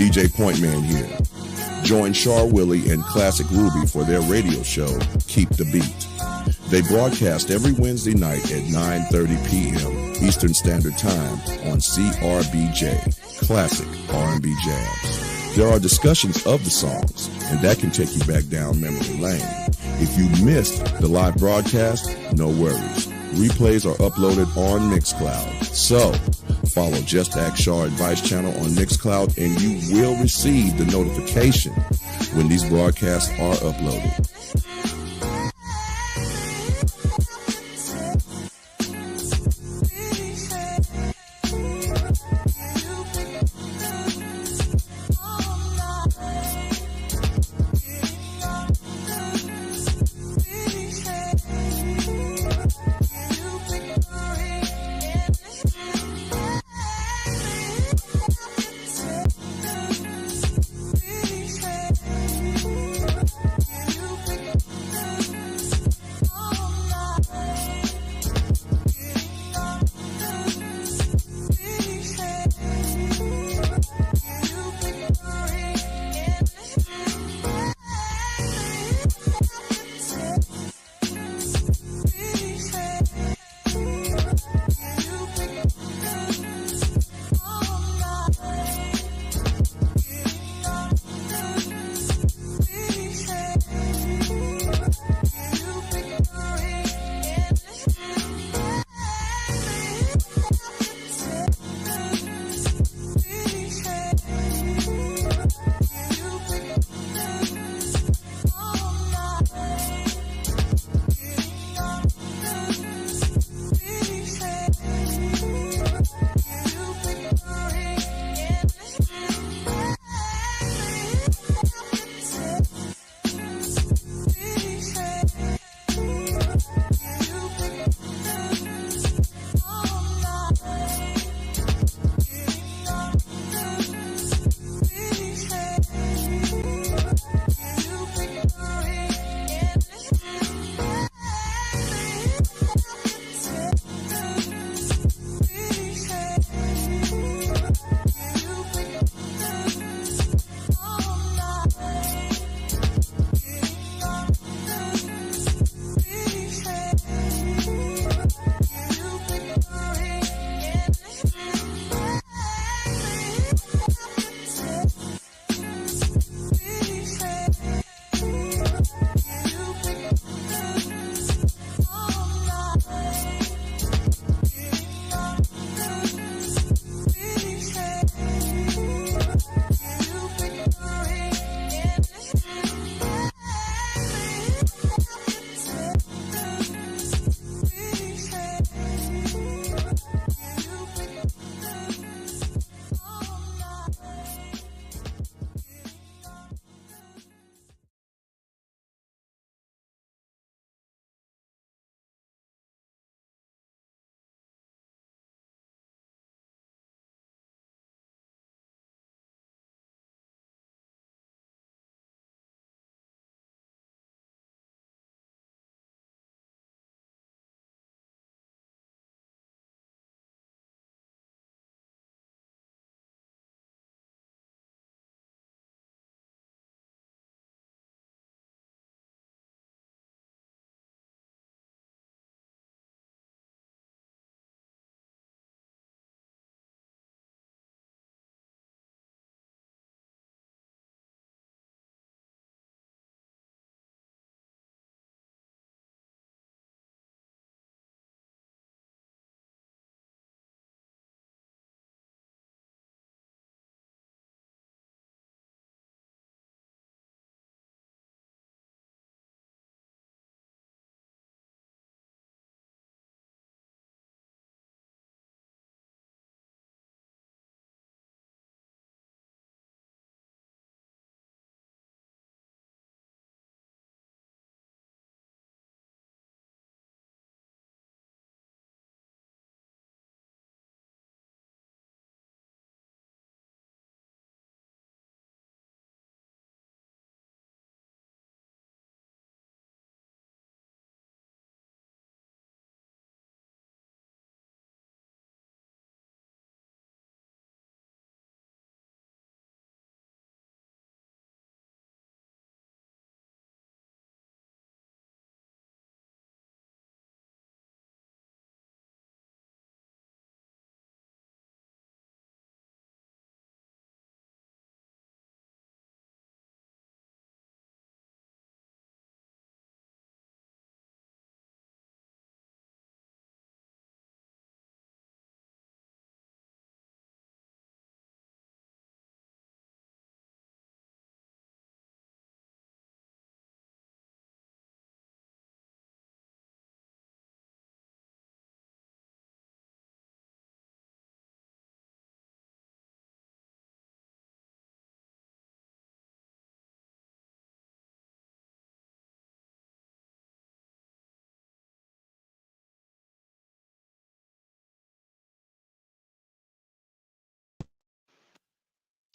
DJ Pointman here. Join Char Willie and Classic Ruby for their radio show, Keep the Beat. They broadcast every Wednesday night at 9:30 p.m. Eastern Standard Time on CRBJ, Classic R&B Jams. There are discussions of the songs, and that can take you back down memory lane. If you missed the live broadcast, no worries. Replays are uploaded on Mixcloud. So, follow JustAskChar Advice Channel on Mixcloud, and you will receive the notification when these broadcasts are uploaded.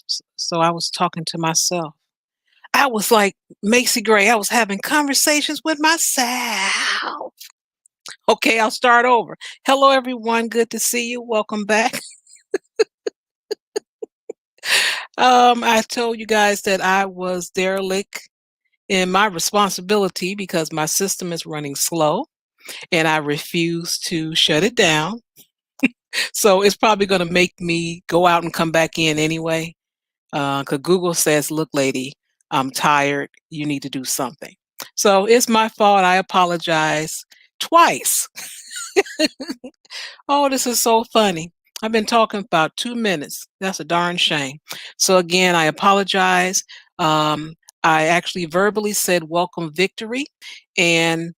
So I was talking to myself. I was like Macy Gray. I was having conversations with myself. Okay, I'll start over. Hello, everyone. Good to see you. Welcome back. I told you guys that I was derelict in my responsibility because my system is running slow and I refuse to shut it down. So it's probably going to make me go out and come back in anyway. Because Google says, look, lady, I'm tired. You need to do something. So it's my fault. I apologize twice. Oh, this is so funny. I've been talking about 2 minutes. That's a darn shame. So again, I apologize. Um, I actually verbally said welcome victory, and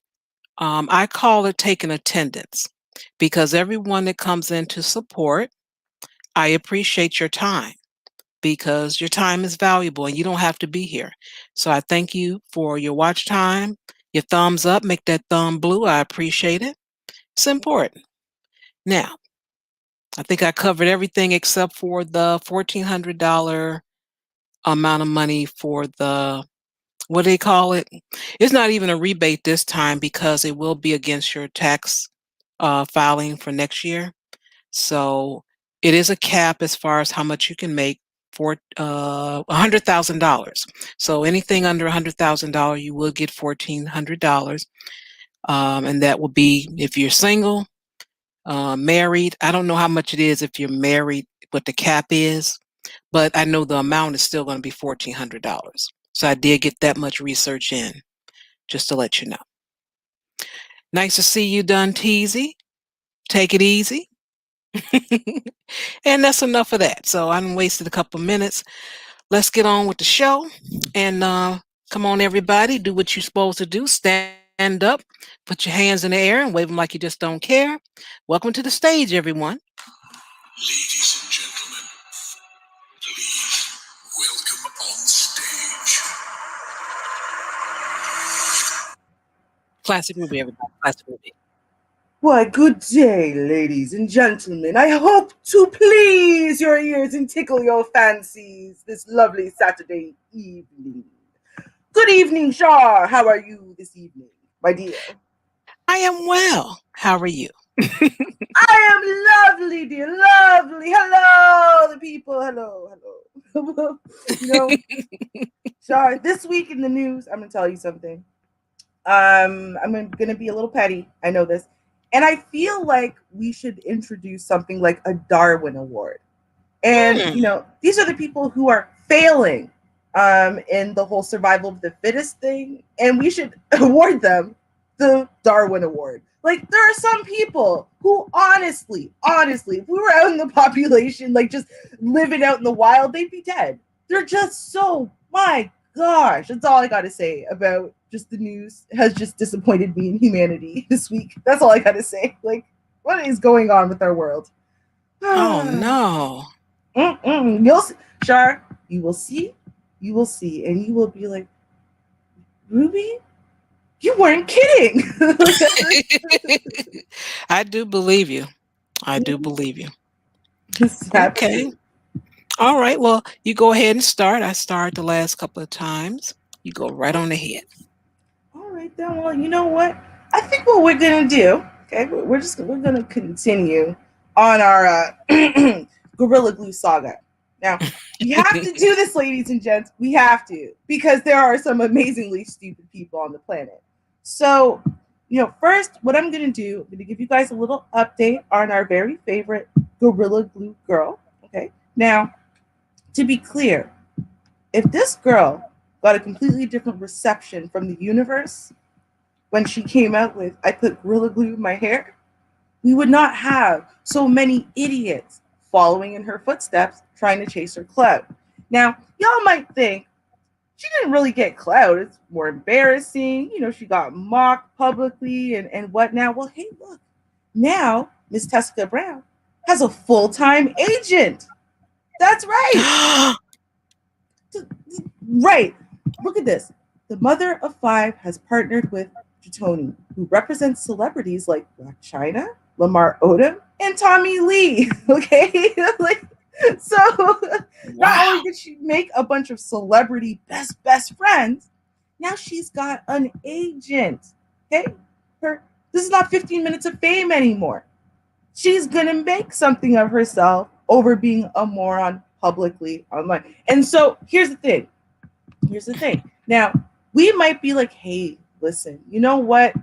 I call it taking attendance because everyone that comes in to support, I appreciate your time because your time is valuable and you don't have to be here. So I thank you for your watch time, your thumbs up, make that thumb blue. I appreciate it. It's important. Now, I think I covered everything except for the $1,400 amount of money for the what do they call it? It's not even a rebate this time because it will be against your tax filing for next year. So it is a cap as far as how much you can make for $100,000. So anything under $100,000, you will get $1,400, and that will be if you're single, married. I don't know how much it is if you're married, what the cap is, but I know the amount is still going to be $1,400. So I did get that much research in, just to let you know. Nice to see you, Dun Teasy. Take it easy. And that's enough of that. So I done wasted a couple minutes. Let's get on with the show. And come on, everybody, do what you're supposed to do. Stand up, put your hands in the air, and wave them like you just don't care. Welcome to the stage, everyone. Ladies and gentlemen, please welcome on stage. Classic movie, everybody. Classic movie. Why, good day, ladies and gentlemen. I hope to please your ears and tickle your fancies this lovely Saturday evening. Good evening, Shar. How are you this evening, my dear? I am well. How are you? I am lovely, dear, lovely. Hello, the people. Hello, hello. you know, Shar, this week in the news, I'm going to tell you something. I'm going to be a little petty. I know this. And I feel like we should introduce something like a Darwin Award. And, Hmm. these are the people who are failing in the whole survival of the fittest thing. And we should award them the Darwin Award. Like, there are some people who honestly, if we were out in the population, like just living out in the wild, they'd be dead. They're just so, my gosh, that's all I got to say about just the news has just disappointed me in humanity this week. That's all I got to say. Like, what is going on with our world? Oh, no. You'll see, Shar, you will see, and you will be like, Ruby, you weren't kidding. I do believe you. I do believe you. This Okay. happened. All right. Well, you go ahead and start. I started the last couple of times. You go right on ahead. All right, then. Well, you know what? I think what we're gonna do. Okay, we're gonna continue on our Gorilla Glue saga. Now we have to do this, ladies and gents. We have to because there are some amazingly stupid people on the planet. So, first, what I'm gonna do, I'm gonna give you guys a little update on our very favorite Gorilla Glue girl. Okay, now to be clear, if this girl got a completely different reception from the universe when she came out with I put Gorilla Glue in my hair, we would not have so many idiots following in her footsteps trying to chase her clout. Now, y'all might think she didn't really get clout. It's more embarrassing. She got mocked publicly and what now? Well, hey, look. Now, Miss Tessica Brown has a full-time agent. That's right. Right. Look at this. The mother of five has partnered with Tony, who represents celebrities like Black China, Lamar Odom, and Tommy Lee. Okay, like so. Not only Wow. did she make a bunch of celebrity best friends, now she's got an agent. Okay, this is not 15 minutes of fame anymore. She's gonna make something of herself over being a moron publicly online. And so here's the thing. Now, we might be like, hey, listen, you know what?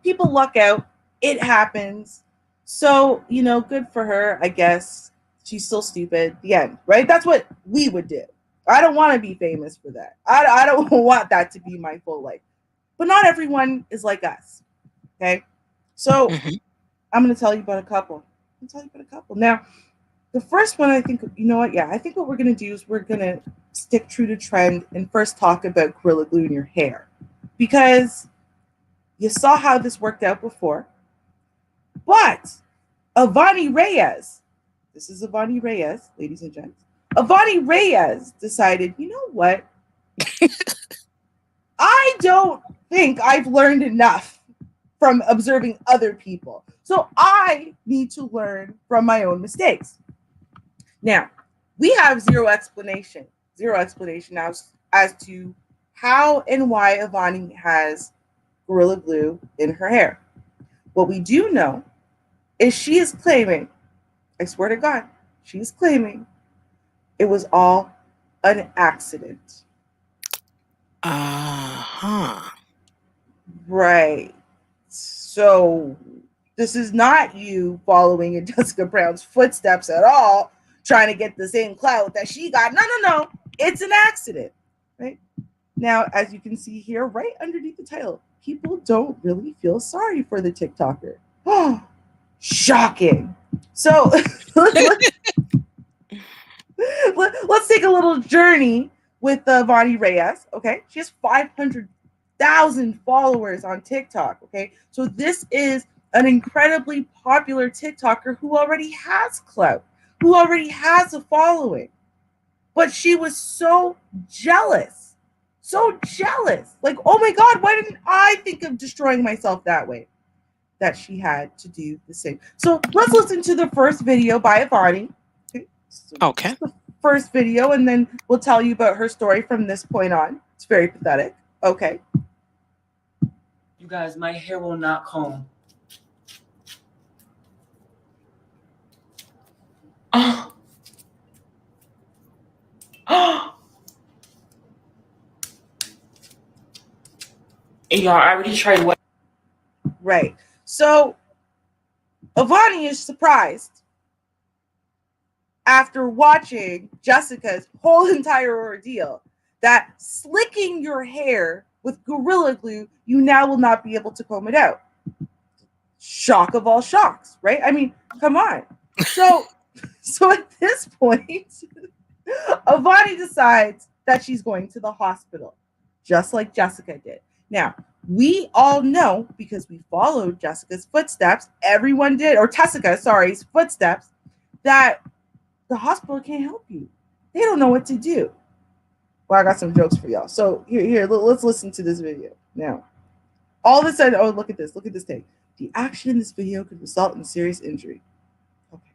People luck out. It happens. So, good for her, I guess. She's still stupid. The end, right? That's what we would do. I don't want to be famous for that. I don't want that to be my full life. But not everyone is like us. Okay? So, Mhm. I'm going to tell you about a couple. Now, the first one, I think, you know what? Yeah, I think what we're going to do is we're going to stick true to trend and first talk about Gorilla Glue in your hair. Because you saw how this worked out before. But Avani Reyes, this is Avani Reyes, ladies and gents. Avani Reyes decided, you know what? I don't think I've learned enough from observing other people. So I need to learn from my own mistakes. Now, we have zero explanation as to how and why Avani has Gorilla Glue in her hair. What we do know is she is claiming, I swear to God, she's claiming it was all an accident. Uh-huh. Right. So this is not you following in Jessica Brown's footsteps at all, trying to get the same clout that she got. No. It's an accident. Right? Now, as you can see here, right underneath the title, people don't really feel sorry for the TikToker. Oh, shocking. So let's take a little journey with Vonnie Reyes. Okay, she has 500,000 followers on TikTok. Okay, so this is an incredibly popular TikToker who already has clout, who already has a following. But she was so jealous. Like, oh my God, why didn't I think of destroying myself that way? That she had to do the same. So let's listen to the first video by Avani. Okay. So Okay. the first video, and then we'll tell you about her story from this point on. It's very pathetic. Okay. You guys, my hair will not comb. Oh. Oh. Y'all, I already tried what? Right. So Avani is surprised after watching Jessica's whole entire ordeal that slicking your hair with Gorilla Glue, you now will not be able to comb it out. Shock of all shocks, right? I mean, come on. So at this point, Avani decides that she's going to the hospital, just like Jessica did. Now, we all know, because we followed Jessica's footsteps, everyone did, or Tessica's, sorry's footsteps, that the hospital can't help you. They don't know what to do. Well, I got some jokes for y'all. So here, let's listen to this video. Now, all of a sudden, oh, look at this take. The action in this video could result in serious injury. Okay.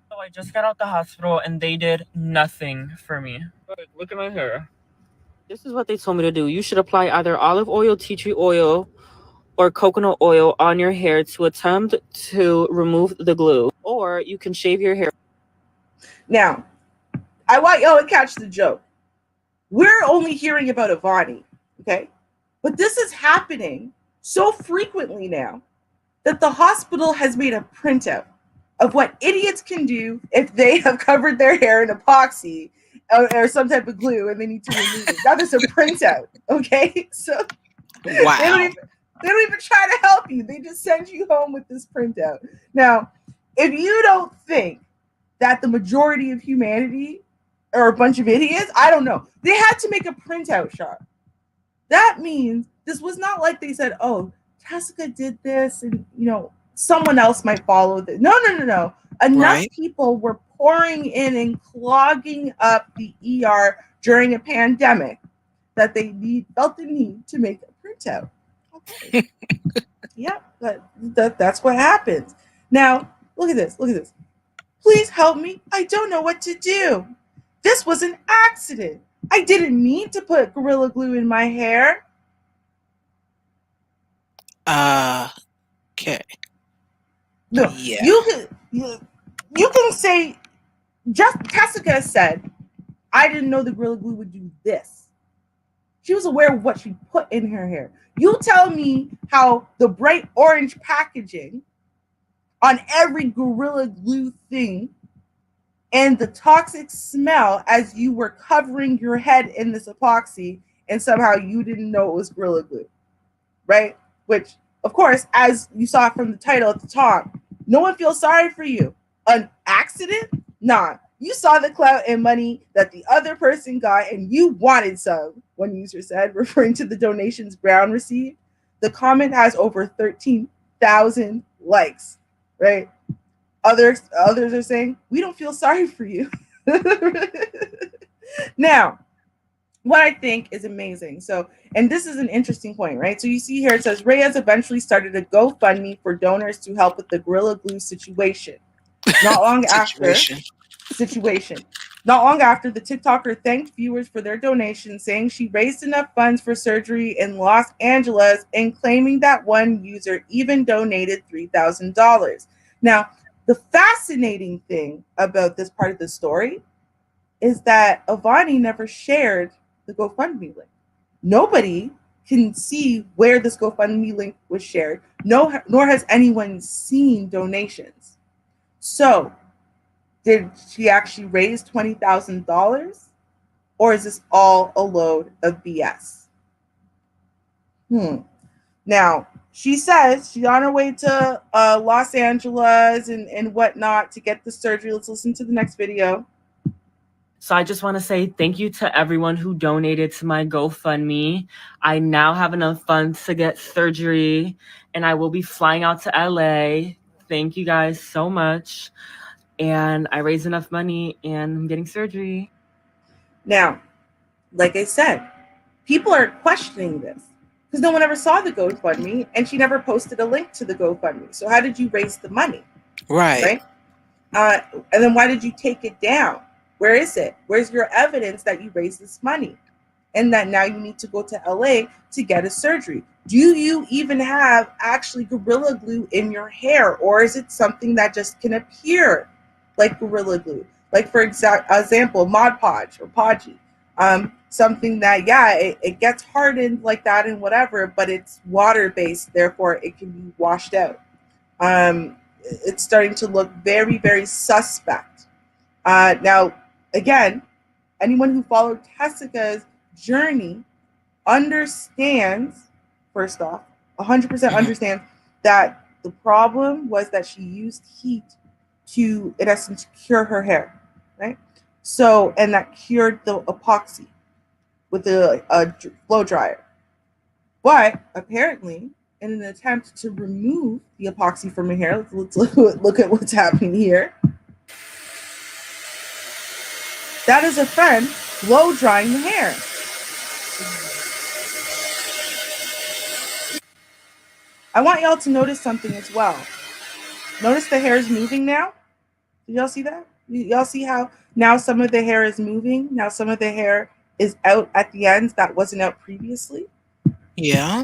So I just got out the hospital and they did nothing for me. Look at my hair. This is what they told me to do. You should apply either olive oil, tea tree oil, or coconut oil on your hair to attempt to remove the glue. Or you can shave your hair. Now, I want y'all to catch the joke. We're only hearing about Avani, okay? But this is happening so frequently now that the hospital has made a printout of what idiots can do if they have covered their hair in epoxy or some type of glue and they need to remove it. Now there's a printout, okay? So Wow. they don't even try to help you. They just send you home with this printout. Now, if you don't think that the majority of humanity are a bunch of idiots, I don't know. They had to make a printout shot. That means this was not like they said, oh, Jessica did this and, someone else might follow this. No. Enough people were pouring in and clogging up the ER during a pandemic that they felt the need to make a printout. Okay. Yeah, that's what happens. Now, look at this. Please help me. I don't know what to do. This was an accident. I didn't mean to put Gorilla Glue in my hair. Okay. No, Yeah. you can say, just Tessica said, I didn't know the Gorilla Glue would do this. She was aware of what she put in her hair. You tell me how the bright orange packaging on every Gorilla Glue thing and the toxic smell as you were covering your head in this epoxy, and somehow you didn't know it was Gorilla Glue, right? Which, of course, as you saw from the title at the top, no one feels sorry for you. An accident? Nah. You saw the clout and money that the other person got and you wanted some, one user said, referring to the donations Brown received. The comment has over 13,000 likes, right? Others are saying, we don't feel sorry for you. Now, what I think is amazing. So, and this is an interesting point, right? So you see here, it says Reyes eventually started a GoFundMe for donors to help with the Gorilla Glue situation. Not long after, the TikToker thanked viewers for their donations, saying she raised enough funds for surgery in Los Angeles and claiming that one user even donated $3,000. Now, the fascinating thing about this part of the story is that Avani never shared the GoFundMe link. Nobody can see where this GoFundMe link was shared, nor has anyone seen donations. So, did she actually raise $20,000? Or is this all a load of BS? Now, she says she's on her way to Los Angeles and whatnot to get the surgery. Let's listen to the next video. So I just want to say thank you to everyone who donated to my GoFundMe. I now have enough funds to get surgery, and I will be flying out to LA. Thank you guys so much. And I raised enough money, and I'm getting surgery. Now, like I said, people are questioning this because no one ever saw the GoFundMe, and she never posted a link to the GoFundMe. So how did you raise the money? Right. And then why did you take it down? Where is it? Where's your evidence that you raised this money and that now you need to go to LA to get a surgery? Do you even have actually Gorilla Glue in your hair, or is it something that just can appear like Gorilla Glue? Like, for example, Mod Podge or Podgy. Something that, it gets hardened like that and whatever, but it's water-based, therefore it can be washed out. It's starting to look very, very suspect. Now, again, anyone who followed Tessica's journey understands, first off, 100% understands that the problem was that she used heat to, in essence, cure her hair, right? So, and that cured the epoxy with a blow dryer. But apparently, in an attempt to remove the epoxy from her hair, let's look at what's happening here. That is a friend blow drying the hair. I want y'all to notice something as well. Notice the hair is moving now. Did y'all see that? Y'all see how now some of the hair is moving? Now some of the hair is out at the ends that wasn't out previously. Yeah.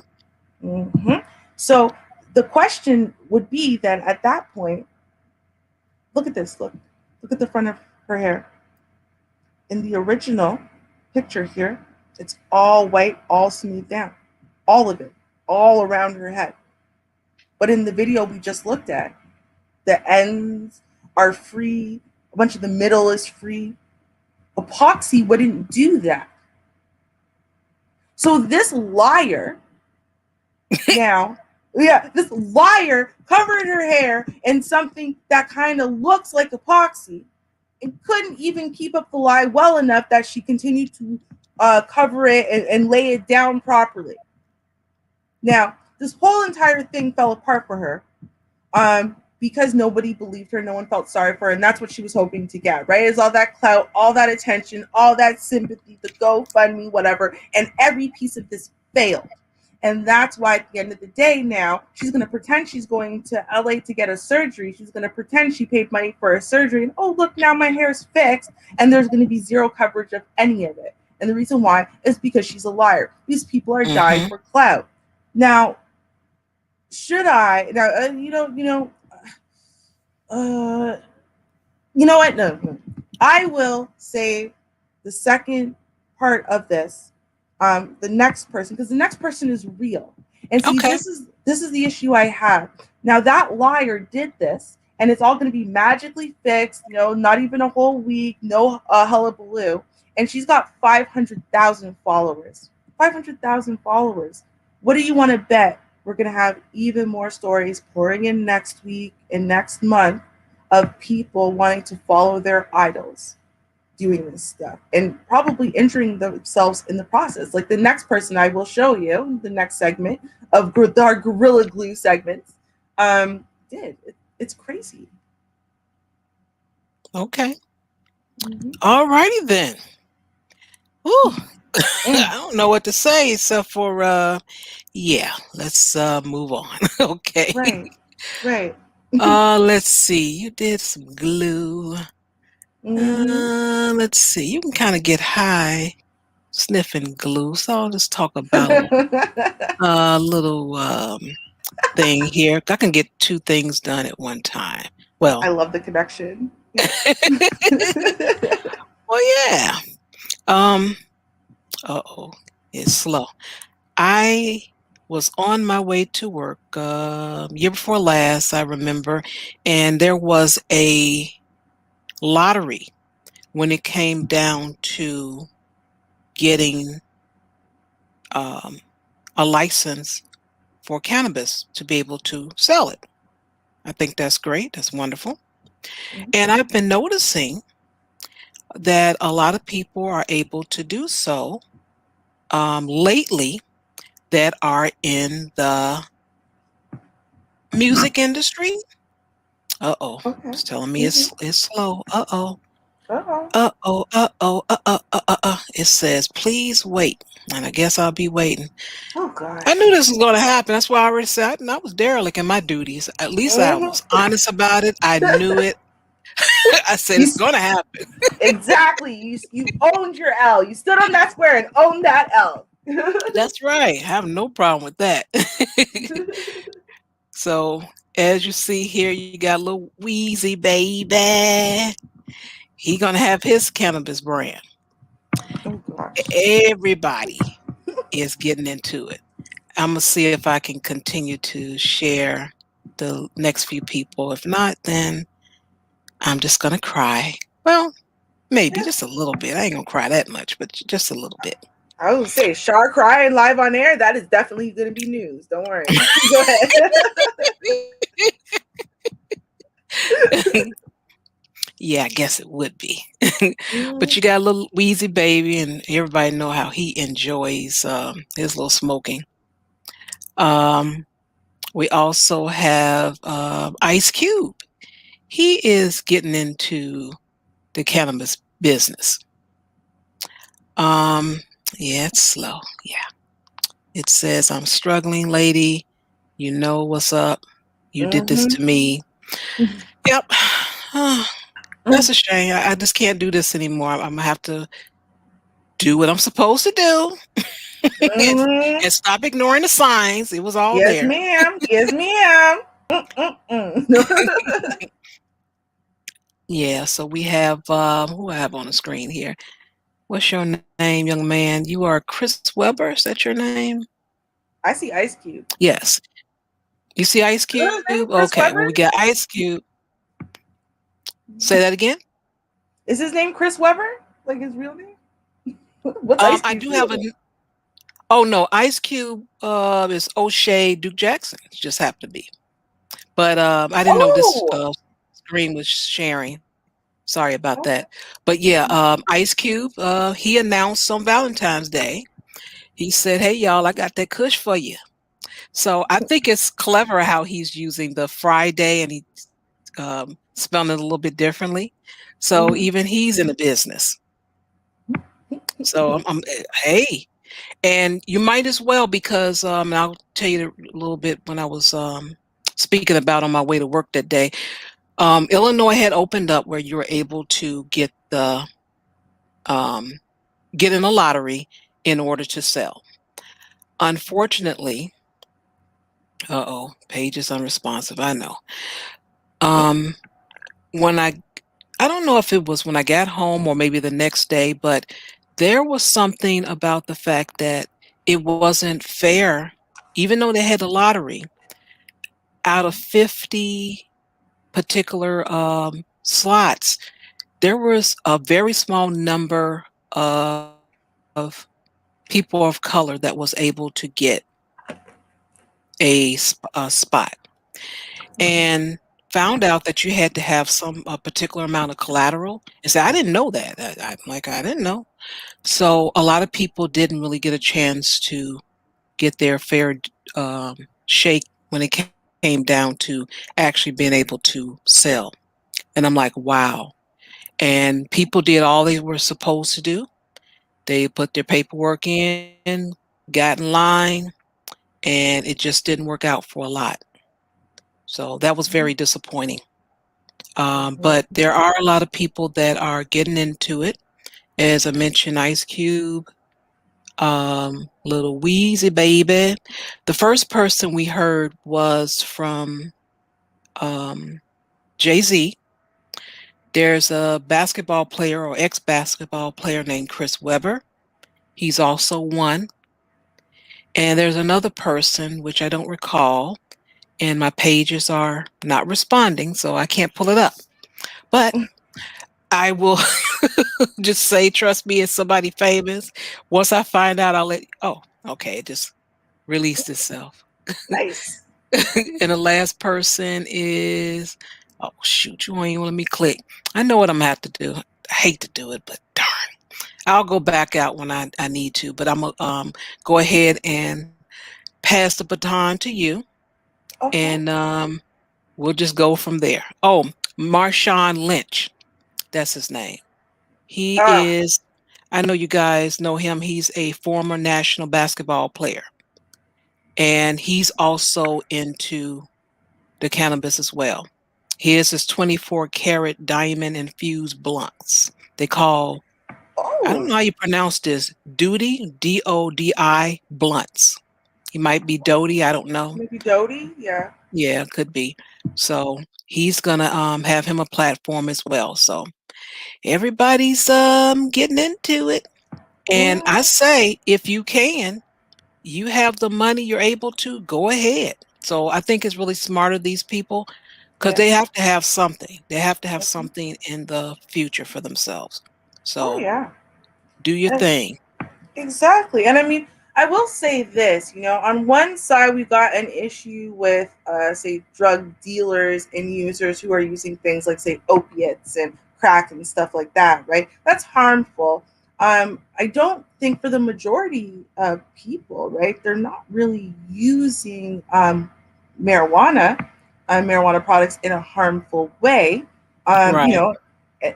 So the question would be then at that point, look at this. Look at the front of her hair. In the original picture here, it's all white, all smoothed down. All of it, all around her head. But in the video we just looked at, the ends are free, a bunch of the middle is free. Epoxy wouldn't do that. So this liar this liar covered her hair in something that kind of looks like epoxy and couldn't even keep up the lie well enough that she continued to cover it and lay it down properly. Now, this whole entire thing fell apart for her because nobody believed her, no one felt sorry for her, and that's what she was hoping to get, right? Is all that clout, all that attention, all that sympathy, the GoFundMe, whatever, and every piece of this failed. And that's why at the end of the day now, she's going to pretend she's going to LA to get a surgery. She's going to pretend she paid money for a surgery. And oh, look, now my hair is fixed. And there's going to be zero coverage of any of it. And the reason why is because she's a liar. These people are dying for clout. Now, should I? Now, you know what? No. I will save the second part of this. The next person, because the next person is real. And see, this is the issue I have. Now that liar did this, and it's all going to be magically fixed. Not even a whole week, no hullabaloo. And she's got 500,000 followers. 500,000 followers. What do you want to bet? We're going to have even more stories pouring in next week and next month of people wanting to follow their idols doing this stuff and probably injuring themselves in the process. Like the next person I will show you, the next segment of our Gorilla Glue segments, did. It's crazy. Okay. All righty then. Ooh. I don't know what to say except for let's move on. Okay. Right. Let's see. You did some glue. Let's see. You can kind of get high sniffing glue, so I'll just talk about a little thing here. I can get two things done at one time. Well, I love the connection. Well, yeah. It's slow. I was on my way to work year before last, I remember, and there was a lottery when it came down to getting a license for cannabis to be able to sell it. I think that's great. That's wonderful. And I've been noticing that a lot of people are able to do so lately that are in the music industry. It's telling me it's slow. It says, please wait. And I guess I'll be waiting. Oh, gosh. I knew this was going to happen. That's why I already said I was derelict in my duties. At least I was honest about it. I knew it. I said it's going to happen. Exactly. You owned your L. You stood on that square and owned that L. That's right. I have no problem with that. So as you see here, you got little Wheezy baby. He gonna have his cannabis brand. Oh, gosh. Everybody is getting into it. I'm gonna see if I can continue to share the next few people. If not, then I'm just gonna cry. Well, maybe just a little bit. I ain't gonna cry that much, but just a little bit. I was gonna say, Char crying live on air, that is definitely going to be news. Don't worry. Go ahead. Yeah, I guess it would be. But you got a little Wheezy baby, and everybody know how he enjoys his little smoking. We also have Ice Cube. He is getting into the cannabis business. Yeah, it's slow. Yeah. It says, I'm struggling, lady. You know what's up. You did this to me. Yep. That's a shame. I just can't do this anymore. I'm going to have to do what I'm supposed to do and stop ignoring the signs. It was all there. Yes, ma'am. Yeah, so we have, who I have on the screen here? What's your name, young man? You are Chris Webber. Is that your name? I see Ice Cube. Yes. You see Ice Cube? Okay, well, we got Ice Cube. Say that again? Is his name Chris Webber? Like his real name? What's Ice Cube? I do have a... Oh, no. Ice Cube is O'Shea Duke Jackson. It just happened to be. But I didn't know this screen was sharing. Sorry about that. But yeah, Ice Cube, he announced on Valentine's Day. He said, hey, y'all, I got that kush for you. So I think it's clever how he's using the Friday and he's spelling it a little bit differently. So even he's in the business. So hey, And you might as well because and I'll tell you a little bit when I was speaking about on my way to work that day. Illinois had opened up where you were able to um, get in a lottery in order to sell. Unfortunately, page is unresponsive. I know. Um, when I don't know if it was when I got home or maybe the next day, but there was something about the fact that it wasn't fair, even though they had a lottery. Out of 50 particular slots, there was a very small number of people of color that was able to get a spot, and found out that you had to have some a particular amount of collateral. And said, I didn't know that. I'm like, I didn't know. So a lot of people didn't really get a chance to get their fair shake when it came down to actually being able to sell. And I'm like, wow. And people did all they were supposed to do. They put their paperwork in, got in line, and it just didn't work out for a lot. So that was very disappointing. But there are a lot of people that are getting into it. As I mentioned, Ice Cube, Little Weezy Baby. The first person we heard was from um, Jay-Z. There's a basketball player or ex-basketball player named Chris Webber. He's also one. And there's another person, which I don't recall, and my pages are not responding, so I can't pull it up. But I will just say, trust me, it's somebody famous. Once I find out, I'll let you. Oh, okay, it just released itself. Nice. And the last person is, oh, shoot, you won't even let me click. I know what I'm going to have to do. I hate to do it, but darn. I'll go back out when I need to, but I'm going to go ahead and pass the baton to you, Okay. and we'll just go from there. Oh, Marshawn Lynch. That's his name. He Ah, is, I know you guys know him. He's a former national basketball player, and he's also into the cannabis as well. Here's his 24 karat diamond infused blunts. They call, I don't oh, know how you pronounce this, Dodi blunts. He might be Dodi, I don't know. maybe Dodie. Yeah. Yeah, could be. So he's gonna have him a platform as well. So everybody's getting into it. And I Mm, say if you can, you have the money, you're able to, go ahead. So I think it's really smart of these people because yeah. they have to have something. They have to have Mhm. something in the future for themselves. Oh So yeah. do your And thing. exactly. And I mean, I will say this, on one side, we've got an issue with, say, drug dealers and users who are using things like, say, opiates and crack and stuff like that, right? That's harmful. I don't think for the majority of people, right, they're not really using marijuana, marijuana products in a harmful way. Um, you Right. know,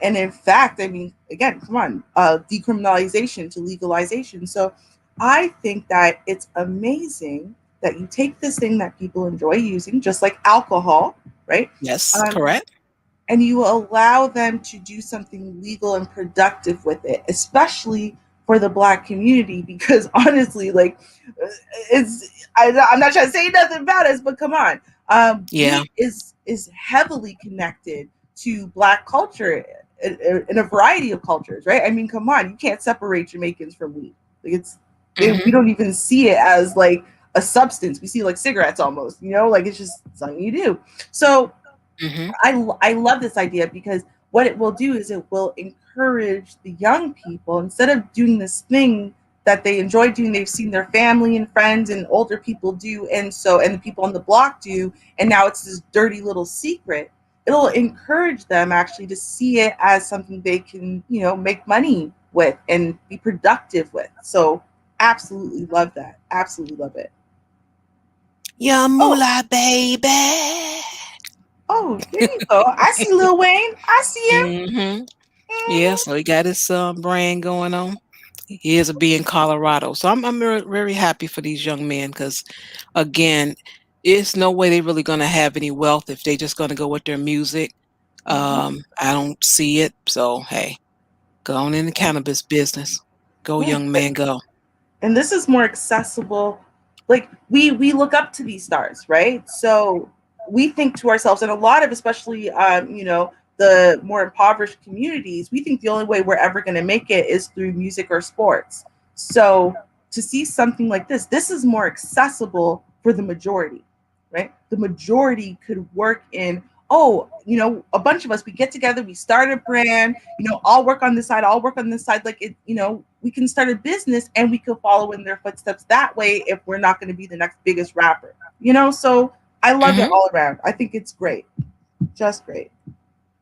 and in fact, I mean, again, come on, decriminalization to legalization. So I think that it's amazing that you take this thing that people enjoy using, just like alcohol, right? Yes, Um, correct. and you allow them to do something legal and productive with it, especially for the Black community, because honestly, like, I'm not trying to say nothing about us, but come on, Yeah. weed is heavily connected to Black culture in a variety of cultures, right? I mean, come on, you can't separate Jamaicans from weed. Like, we Hmm. don't even see it as like a substance. We see it like cigarettes almost, like it's just something you do. So Hmm. I love this idea because what it will do is it will encourage the young people, instead of doing this thing that they enjoy doing, they've seen their family and friends and older people do, and the people on the block do, and now it's this dirty little secret. It'll encourage them actually to see it as something they can, make money with and be productive with. So absolutely love that. Absolutely love it. Yeah, Oh, moolah, baby. oh, there you go. I see Lil Wayne. I see him. Hmm. Yeah, Mhm. so he got his brand going on. He is a B in Colorado. So I'm very, very happy for these young men because, again, it's no way they're really going to have any wealth if they just going to go with their music. Mhm. I don't see it. So, hey, go on in the cannabis business. Go, Yeah. young man, go. And this is more accessible. Like we look up to these stars, right? So we think to ourselves, and a lot of, especially the more impoverished communities, we think the only way we're ever going to make it is through music or sports. So to see something like this is more accessible for the majority, right? The majority could work in, oh, a bunch of us, we get together, we start a brand, I'll work on this side, I'll work on this side. Like it, we can start a business and we could follow in their footsteps that way if we're not going to be the next biggest rapper, So I love it Hmm. all around. I think it's great. Just great.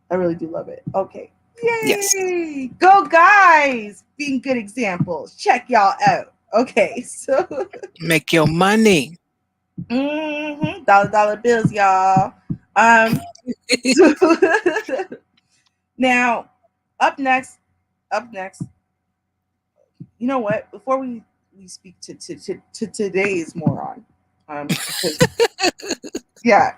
I really do love it. Okay. Yes. Yay! Go guys! Being good examples. Check y'all out. Okay, so Make your money. dollar bills, y'all. So now up next, you know what? Before we speak to today's moron, because yeah,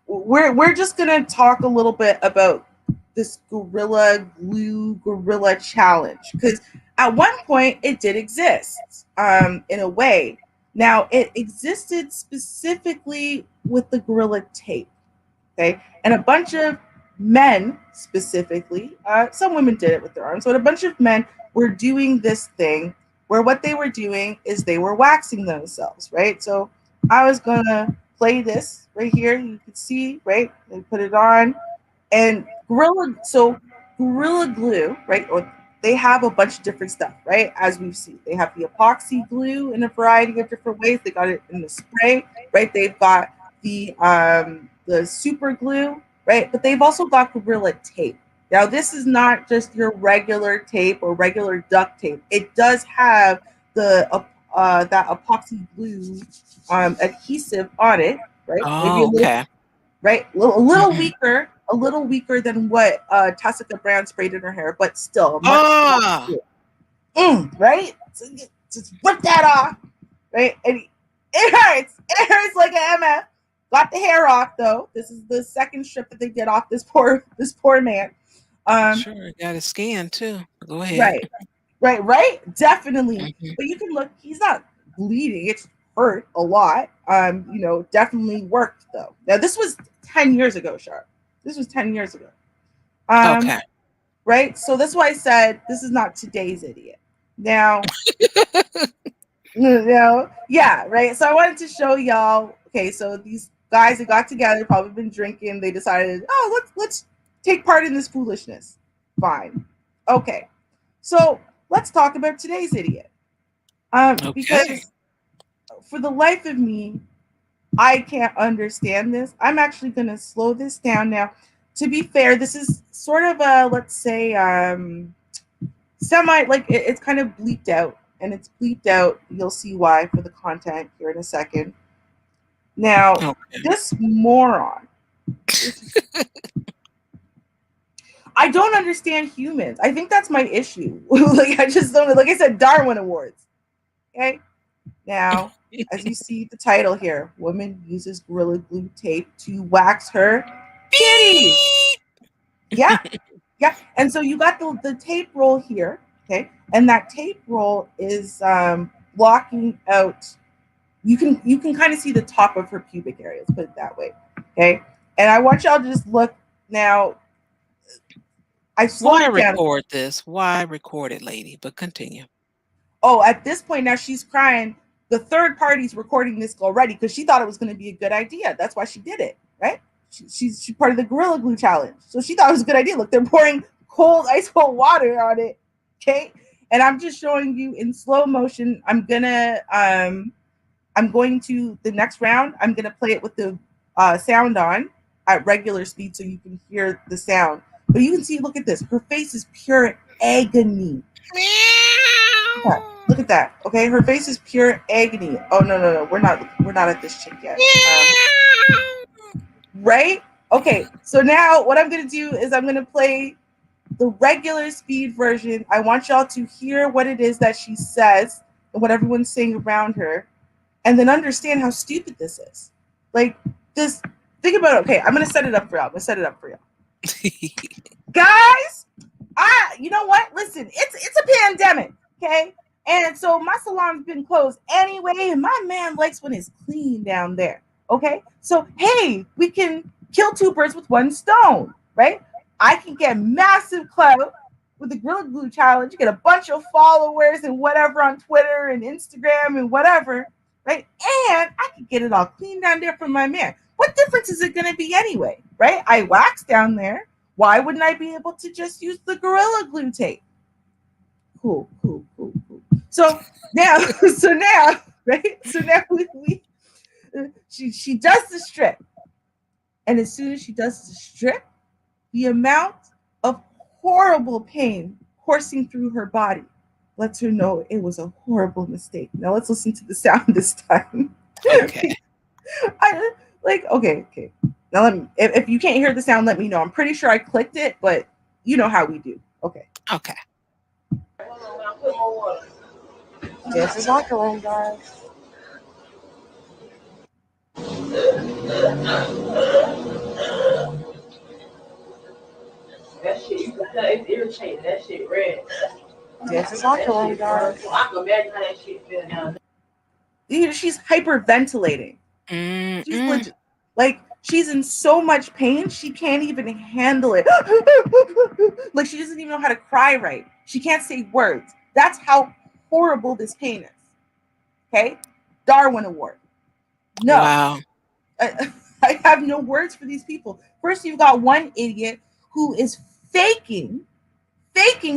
we're just gonna talk a little bit about this Gorilla Glue Gorilla Challenge because at one point it did exist, in a way. Now it existed specifically with the Gorilla Tape, okay, and a bunch of men specifically, some women did it with their arms, but a bunch of men were doing this thing where what they were doing is they were waxing themselves, right? So I was gonna play this right here. You can see, right? They put it on, and Gorilla Glue, right? Or they have a bunch of different stuff, right? As we've seen, they have the epoxy glue in a variety of different ways. They got it in the spray, right? They've got the super glue, right? But they've also got Gorilla Tape. Now, this is not just your regular tape or regular duct tape. It does have that epoxy glue adhesive on it, right? Maybe a Oh, little, okay. right? Hmm. A little weaker than what Tessica Brown sprayed in her hair, but still a much Ah, right? So you just rip that off, right? And it hurts. It hurts like an MF. Got the hair off though. This is the second strip that they did off this poor man. Um, sure. Got his skin too. Go ahead. right, right. Definitely. Hmm. But you can look. He's not bleeding. It's hurt a lot. Definitely worked though. Now this was 10 years ago, Sharp. This was 10 years ago. Um, Okay. right. So that's why I said this is not today's idiot. Now, yeah, right. So I wanted to show y'all. Okay, so these guys that got together, probably been drinking. They decided, oh, let's take part in this foolishness. Fine. Okay, so let's talk about today's idiot. Okay. Because for the life of me, I can't understand this. I'm actually going to slow this down now. To be fair, this is sort of a, let's say, semi, like it's kind of bleeped out, and it's bleeped out. You'll see why for the content here in a second. Now, Okay. this moron, I don't understand humans. I think that's my issue. Like I just don't. Like I said, Darwin Awards. Okay. Now, as you see the title here, woman uses Gorilla Glue tape to wax her titties. Yeah, yeah. And so you got the tape roll here, okay, and that tape roll is blocking out. You can kind of see the top of her pubic area. Let's put it that way, okay. And I want y'all to just look now. I slowed Why it down. record this? Why record it, lady? But continue. Oh, at this point now she's crying. The third party's recording this already because she thought it was going to be a good idea. That's why she did it, right? She's part of the Gorilla Glue challenge, so she thought it was a good idea. Look, they're pouring ice cold water on it, okay? And I'm just showing you in slow motion. I'm going to the next round. I'm gonna play it with the sound on at regular speed so you can hear the sound. But you can see, look at this. Her face is pure agony. Yeah, look at that. Okay, her face is pure agony. Oh no, we're not at this chick yet. Right? Okay, so now what I'm gonna do is I'm gonna play the regular speed version. I want y'all to hear what it is that she says and what everyone's saying around her, and then understand how stupid this is. Like, this, think about it. Okay, I'm going to set it up for y'all. Guys, you know what? Listen, it's a pandemic, okay? And so my salon's been closed anyway, and my man likes when it's clean down there, okay? So, hey, we can kill two birds with one stone, right? I can get massive clout with the Gorilla Glue Challenge. You get a bunch of followers and whatever on Twitter and Instagram and whatever, right? And I can get it all clean down there for my man. What difference is it going to be anyway, right? I wax down there. Why wouldn't I be able to just use the Gorilla Glue tape? Cool. So now, right? So now she does the strip. And as soon as she does the strip, the amount of horrible pain coursing through her body lets her know it was a horrible mistake. Now let's listen to the sound this time. Okay. Okay. Now if you can't hear the sound, let me know. I'm pretty sure I clicked it, but you know how we do. Okay. This is locker room, guys. That shit, you can tell it's irritating. That shit red. This is locker room, guys. I can imagine how that shit feel down there. She's hyperventilating. She's legit, like, she's in so much pain, she can't even handle it. Like, she doesn't even know how to cry right. She can't say words. That's how horrible this pain is. Okay? Darwin Award. No. Wow. I have no words for these people. First, you've got one idiot who is faking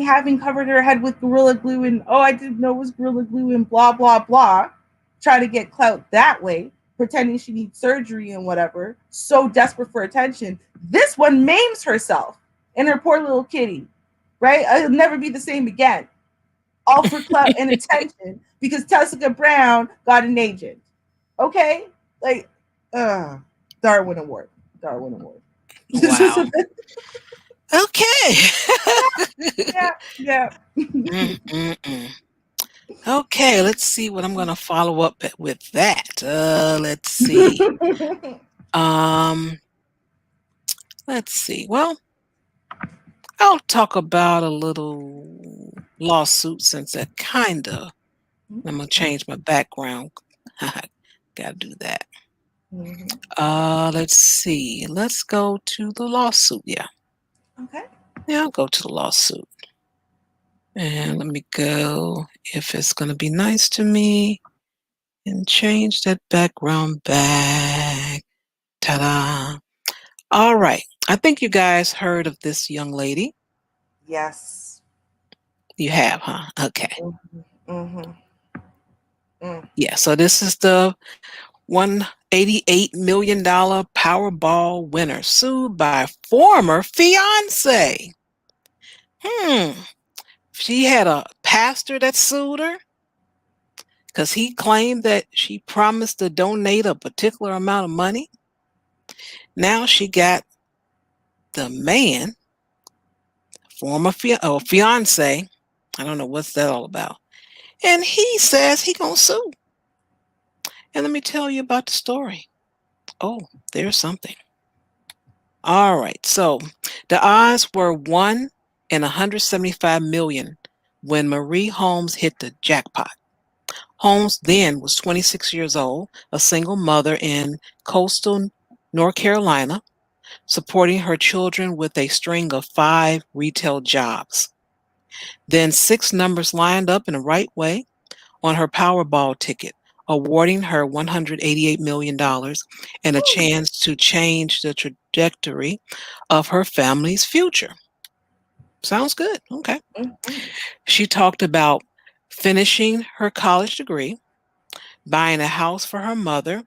having covered her head with Gorilla Glue and, I didn't know it was Gorilla Glue and blah, blah, blah. Try to get clout that way, pretending she needs surgery and whatever. So desperate for attention. This one maims herself and her poor little kitty, right? I'll never be the same again. All for clout and attention because Tessica Brown got an agent. Okay? Like, Darwin Award. Wow. Okay. Yeah. Okay, let's see what I'm going to follow up with that. Let's see. Let's see. Well, I'll talk about a little lawsuit since that kind of, I'm going to change my background. Got to do that. Let's see. Let's go to the lawsuit. Yeah. Okay. Yeah, I'll go to the lawsuit. And let me go, if it's going to be nice to me, and change that background back. Ta-da. All right. I think you guys heard of this young lady. Yes. You have, huh? Okay. Yeah, so this is the $188 million Powerball winner sued by former fiancé. She had a pastor that sued her because he claimed that she promised to donate a particular amount of money. Now she got the man, former fiancé. I don't know what's that all about. And he says he gonna sue. And let me tell you about the story. Oh, there's something. All right. So the odds were 1 in 175 million when Marie Holmes hit the jackpot. Holmes then was 26 years old, a single mother in coastal North Carolina, supporting her children with a string of 5 retail jobs. Then 6 numbers lined up in the right way on her Powerball ticket, awarding her $188 million and a chance to change the trajectory of her family's future. Sounds good. Okay. She talked about finishing her college degree, buying a house for her mother,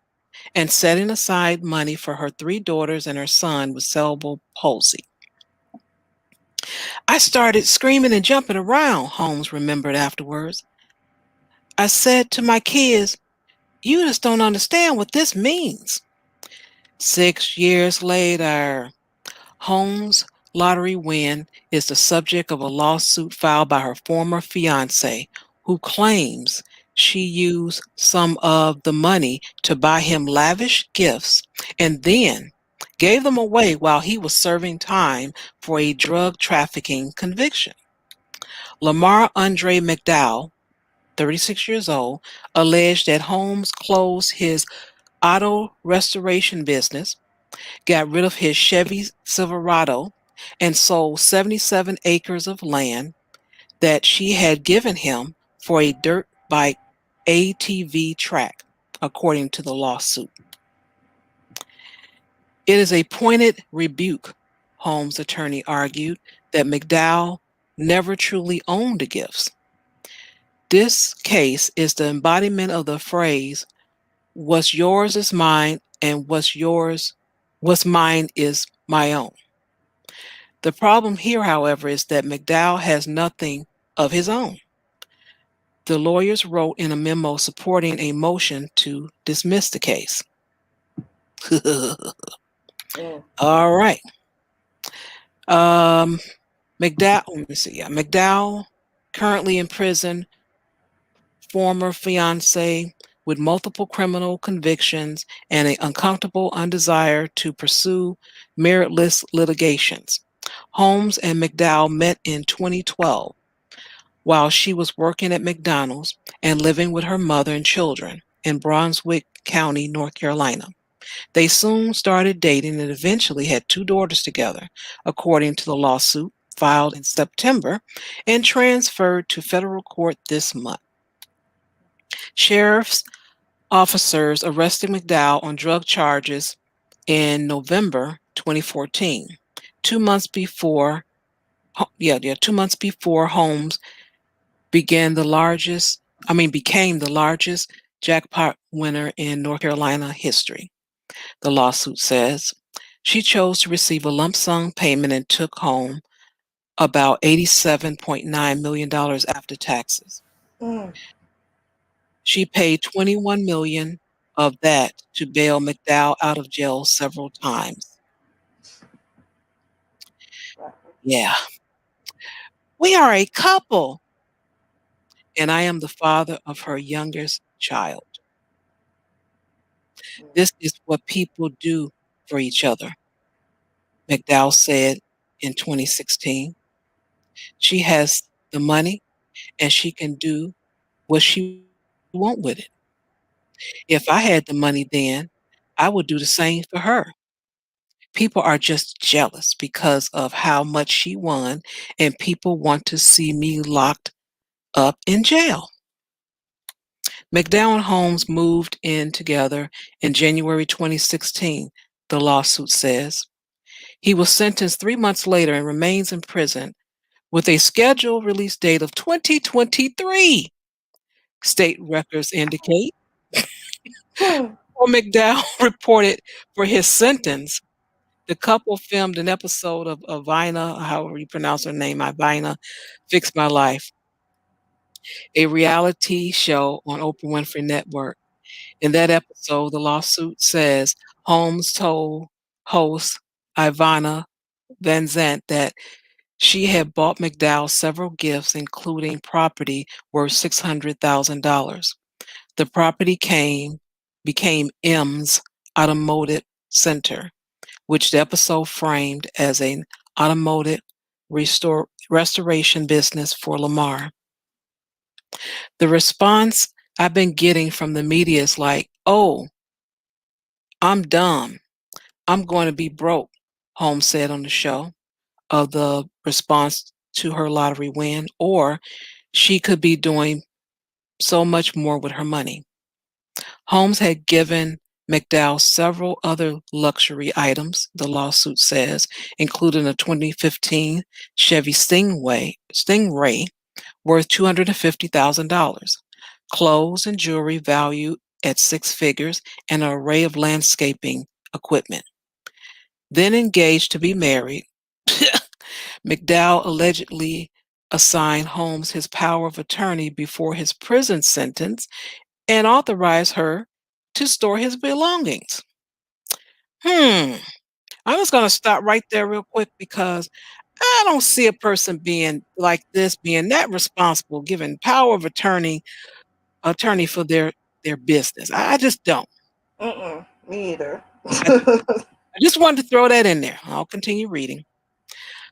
and setting aside money for her 3 daughters and her son with cerebral palsy. I started screaming and jumping around, Holmes remembered afterwards. I said to my kids, "You just don't understand what this means." 6 years later, Holmes lottery win is the subject of a lawsuit filed by her former fiance, who claims she used some of the money to buy him lavish gifts and then gave them away while he was serving time for a drug trafficking conviction. Lamar Andre McDowell, 36 years old, alleged that Holmes closed his auto restoration business, got rid of his Chevy Silverado, and sold 77 acres of land that she had given him for a dirt bike ATV track, according to the lawsuit. It is a pointed rebuke, Holmes' attorney argued, that McDowell never truly owned the gifts. This case is the embodiment of the phrase, what's yours is mine, and what's mine is my own. The problem here, however, is that McDowell has nothing of his own. The lawyers wrote in a memo supporting a motion to dismiss the case. Mm. All right. McDowell, let me see. Yeah, McDowell, currently in prison, former fiance with multiple criminal convictions and an uncomfortable undesire to pursue meritless litigations. Holmes and McDowell met in 2012 while she was working at McDonald's and living with her mother and children in Brunswick County, North Carolina. They soon started dating and eventually had 2 daughters together, according to the lawsuit filed in September and transferred to federal court this month. Sheriff's officers arrested McDowell on drug charges in November 2014, 2 months before 2 months before Holmes became the largest jackpot winner in North Carolina history. The lawsuit says she chose to receive a lump sum payment and took home about $87.9 million after taxes. Mm. She paid $21 million of that to bail McDowell out of jail several times. Yeah. We are a couple, and I am the father of her youngest child. This is what people do for each other, McDowell said in 2016. She has the money and she can do what she want with it. If I had the money then, I would do the same for her. People are just jealous because of how much she won, and people want to see me locked up in jail. McDowell and Holmes moved in together in January 2016, the lawsuit says. He was sentenced 3 months later and remains in prison with a scheduled release date of 2023, state records indicate. Hmm. Before McDowell reported for his sentence, the couple filmed an episode of Ivina, however you pronounce her name, Ivina, Fix My Life, a reality show on Oprah Winfrey Network. In that episode, the lawsuit says Holmes told host Ivana Van Zant that she had bought McDowell several gifts, including property worth $600,000. The property became M's Automotive Center, which the episode framed as an automotive restoration business for Lamar. The response I've been getting from the media is like, oh, I'm dumb. I'm going to be broke, Holmes said on the show of the response to her lottery win, or she could be doing so much more with her money. Holmes had given McDowell several other luxury items, the lawsuit says, including a 2015 Chevy Stingray worth $250,000, clothes and jewelry valued at 6 figures, and an array of landscaping equipment. Then engaged to be married, McDowell allegedly assigned Holmes his power of attorney before his prison sentence and authorized her to store his belongings. I'm I'm just going to stop right there real quick because I don't see a person being like this, being that responsible, giving power of attorney for their business. I just don't. Me either. I just wanted to throw that in there. I'll continue reading.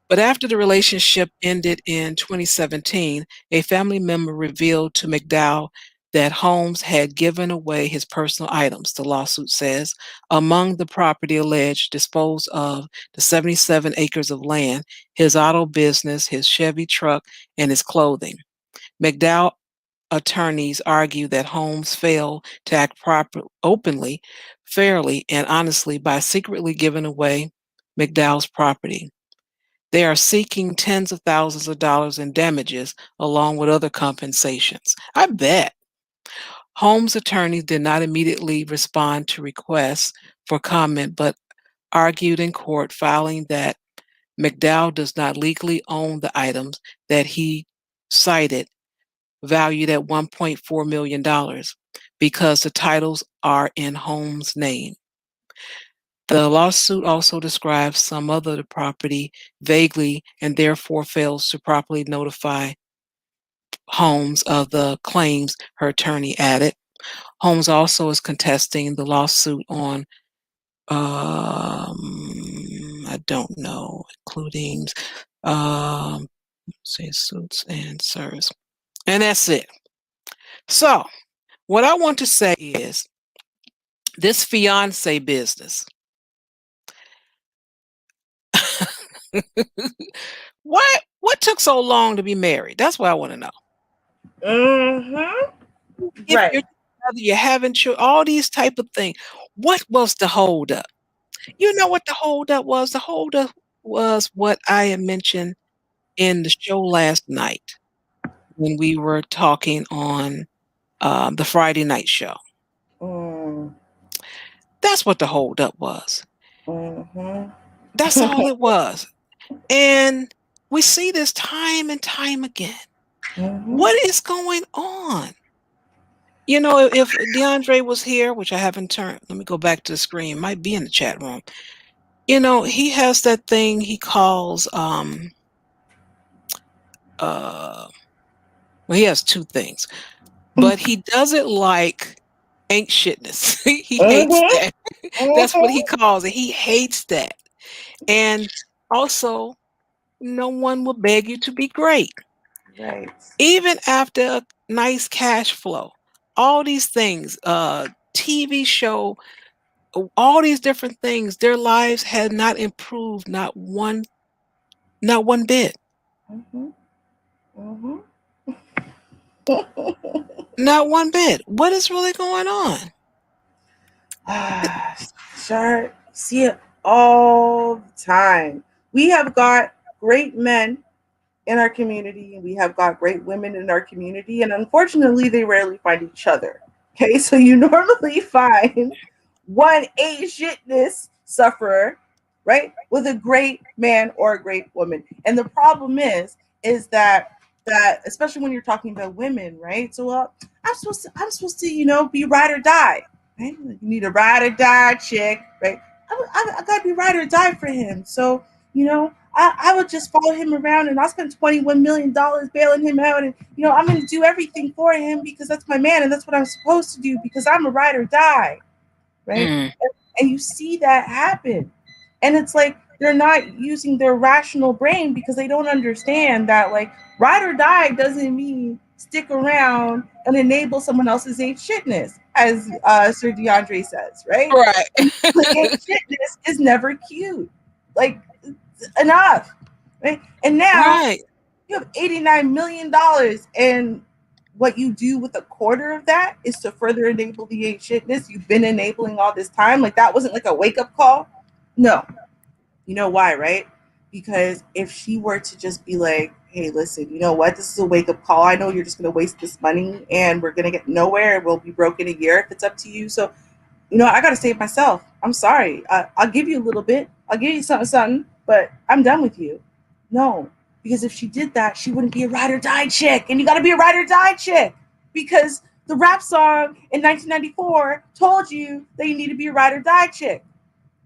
But after the relationship ended in 2017, a family member revealed to McDowell that Holmes had given away his personal items, the lawsuit says. Among the property alleged disposed of the 77 acres of land, his auto business, his Chevy truck, and his clothing. McDowell attorneys argue that Holmes failed to act openly, fairly, and honestly by secretly giving away McDowell's property. They are seeking tens of thousands of dollars in damages along with other compensations. I bet. Holmes' attorneys did not immediately respond to requests for comment, but argued in court, filing that McDowell does not legally own the items that he cited, valued at $1.4 million, because the titles are in Holmes' name. The lawsuit also describes some other property vaguely and therefore fails to properly notify Holmes of the claims, her attorney added. Holmes also is contesting the lawsuit on, I don't know, including, say suits and serves. And that's it. So, what I want to say is this fiancé business. What took so long to be married? That's what I want to know. If Right. you're together, you're having children, all these type of things. What was the holdup? You know what the holdup was? The holdup was what I had mentioned in the show last night when we were talking on the Friday night show. That's what the holdup was. That's all it was. And we see this time and time again. What is going on? You know, if DeAndre was here, which I haven't turned, let me go back to the screen, might be in the chat room. You know, he has that thing he calls, well, he has two things, but he doesn't like ain't shitness. He hates that. That's what he calls it. He hates that. And also, no one will beg you to be great. Right. Even after a nice cash flow, all these things, TV show, all these different things, their lives had not improved, not one bit. Not one bit. What is really going on? Char, see it all the time. We have got great men in our community, and we have got great women in our community, and unfortunately, they rarely find each other. Okay, so you normally find one shitness sufferer, right, with a great man or a great woman, and the problem is that especially when you're talking about women, right? So, I'm supposed to, be ride or die. Right? You need a ride or die chick, right? I gotta be ride or die for him. So, I would just follow him around and I'll spend $21 million bailing him out. And, I'm going to do everything for him because that's my man and that's what I'm supposed to do because I'm a ride or die. Right. And you see that happen. And it's like they're not using their rational brain because they don't understand that, like, ride or die doesn't mean stick around and enable someone else's ain't shitness, as Sir DeAndre says, right? Right. And ain't shitness is never cute. Like, enough. Right? And now you have $89 million, and what you do with a quarter of that is to further enable the ain't shitness you've been enabling all this time. Like, that wasn't like a wake-up call. No. You know why, right? Because if she were to just be like, hey, listen, you know what? This is a wake-up call. I know you're just going to waste this money and we're going to get nowhere and we'll be broke in a year if it's up to you. So, I got to save myself. I'm sorry. I'll give you a little bit. I'll give you something, but I'm done with you. No, because if she did that, she wouldn't be a ride or die chick. And you got to be a ride or die chick because the rap song in 1994 told you that you need to be a ride or die chick.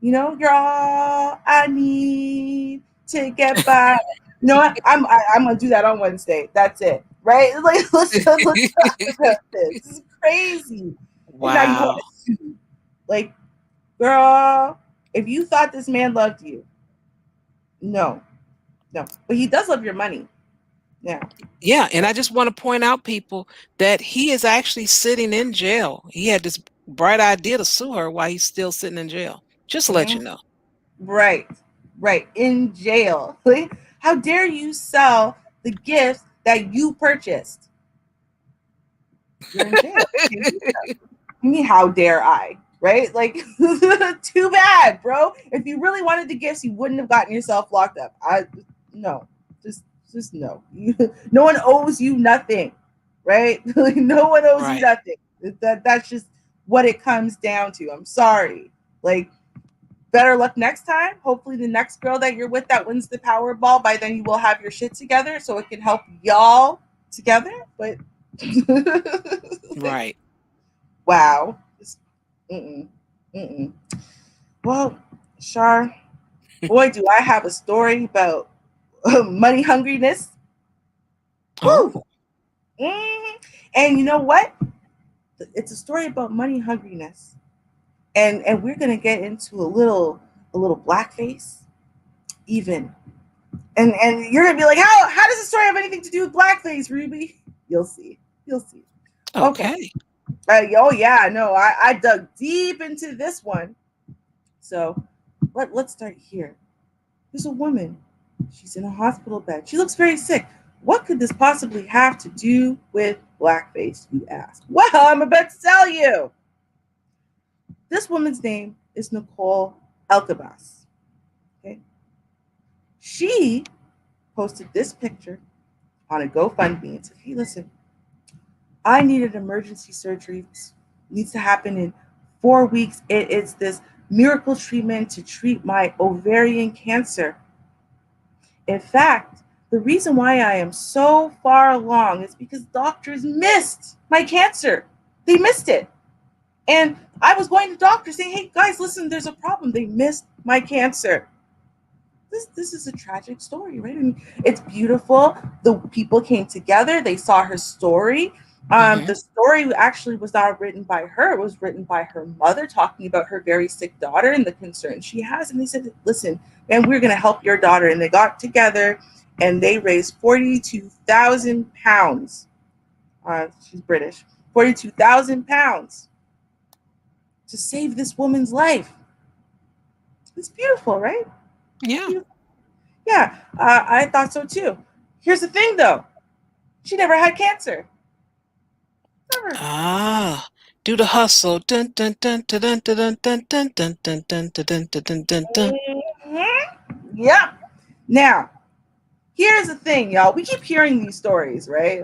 You're all I need to get by. You know what? I'm gonna do that on Wednesday. That's it, right? Like let's talk about this. This is crazy. And now you want Wow. to sue? Like, girl, if you thought this man loved you, no, no, but he does love your money. Yeah. Yeah, and I just want to point out, people, that he is actually sitting in jail. He had this bright idea to sue her while he's still sitting in jail. Just to let you Mhm. know. Right, right, in jail. How dare you sell the gifts that you purchased? You're in jail. I mean, how dare I? Right? Like, too bad, bro. If you really wanted the gifts, you wouldn't have gotten yourself locked up. No, just no. No one owes you nothing, right? No one owes you Right. nothing. That's just what it comes down to. I'm sorry. Like, better luck next time. Hopefully, the next girl that you're with that wins the Powerball, by then you will have your shit together, so it can help y'all together. But like, Right. wow. Mm-mm, mm-mm. Well, Shar, boy, do I have a story about money hungriness. Woo! Oh, Mhm. And you know what? It's a story about money hungriness, and we're gonna get into a little blackface, even. And you're gonna be like, how does the story have anything to do with blackface, Ruby? You'll see. You'll see. Okay. okay. Oh yeah, no, I dug deep into this one. So let's start here. There's a woman. She's in a hospital bed. She looks very sick. What could this possibly have to do with blackface, you ask? Well, I'm about to tell you. This woman's name is Nicole Elkabas. Okay. She posted this picture on a GoFundMe and said, hey, listen, I needed emergency surgery. It needs to happen in 4 weeks. It's this miracle treatment to treat my ovarian cancer. In fact, the reason why I am so far along is because doctors missed my cancer. They missed it. And I was going to doctors saying, hey, guys, listen, there's a problem. They missed my cancer. This is a tragic story, right? I mean, it's beautiful. The people came together. They saw her story. Hmm. The story actually was not written by her. It was written by her mother, talking about her very sick daughter and the concern she has. And they said, listen, man, we're going to help your daughter. And they got together and they raised 42,000 pounds. She's British. 42,000 pounds to save this woman's life. It's beautiful, right? Yeah. Beautiful. Yeah, I thought so too. Here's the thing, though. She never had cancer. Never. Ah. Do the hustle. Dun dun dun dun dun dun dun dun dun dun dun dun dun dun dun dun. Mhm. Yep. Now, here's the thing, y'all. We keep hearing these stories, right?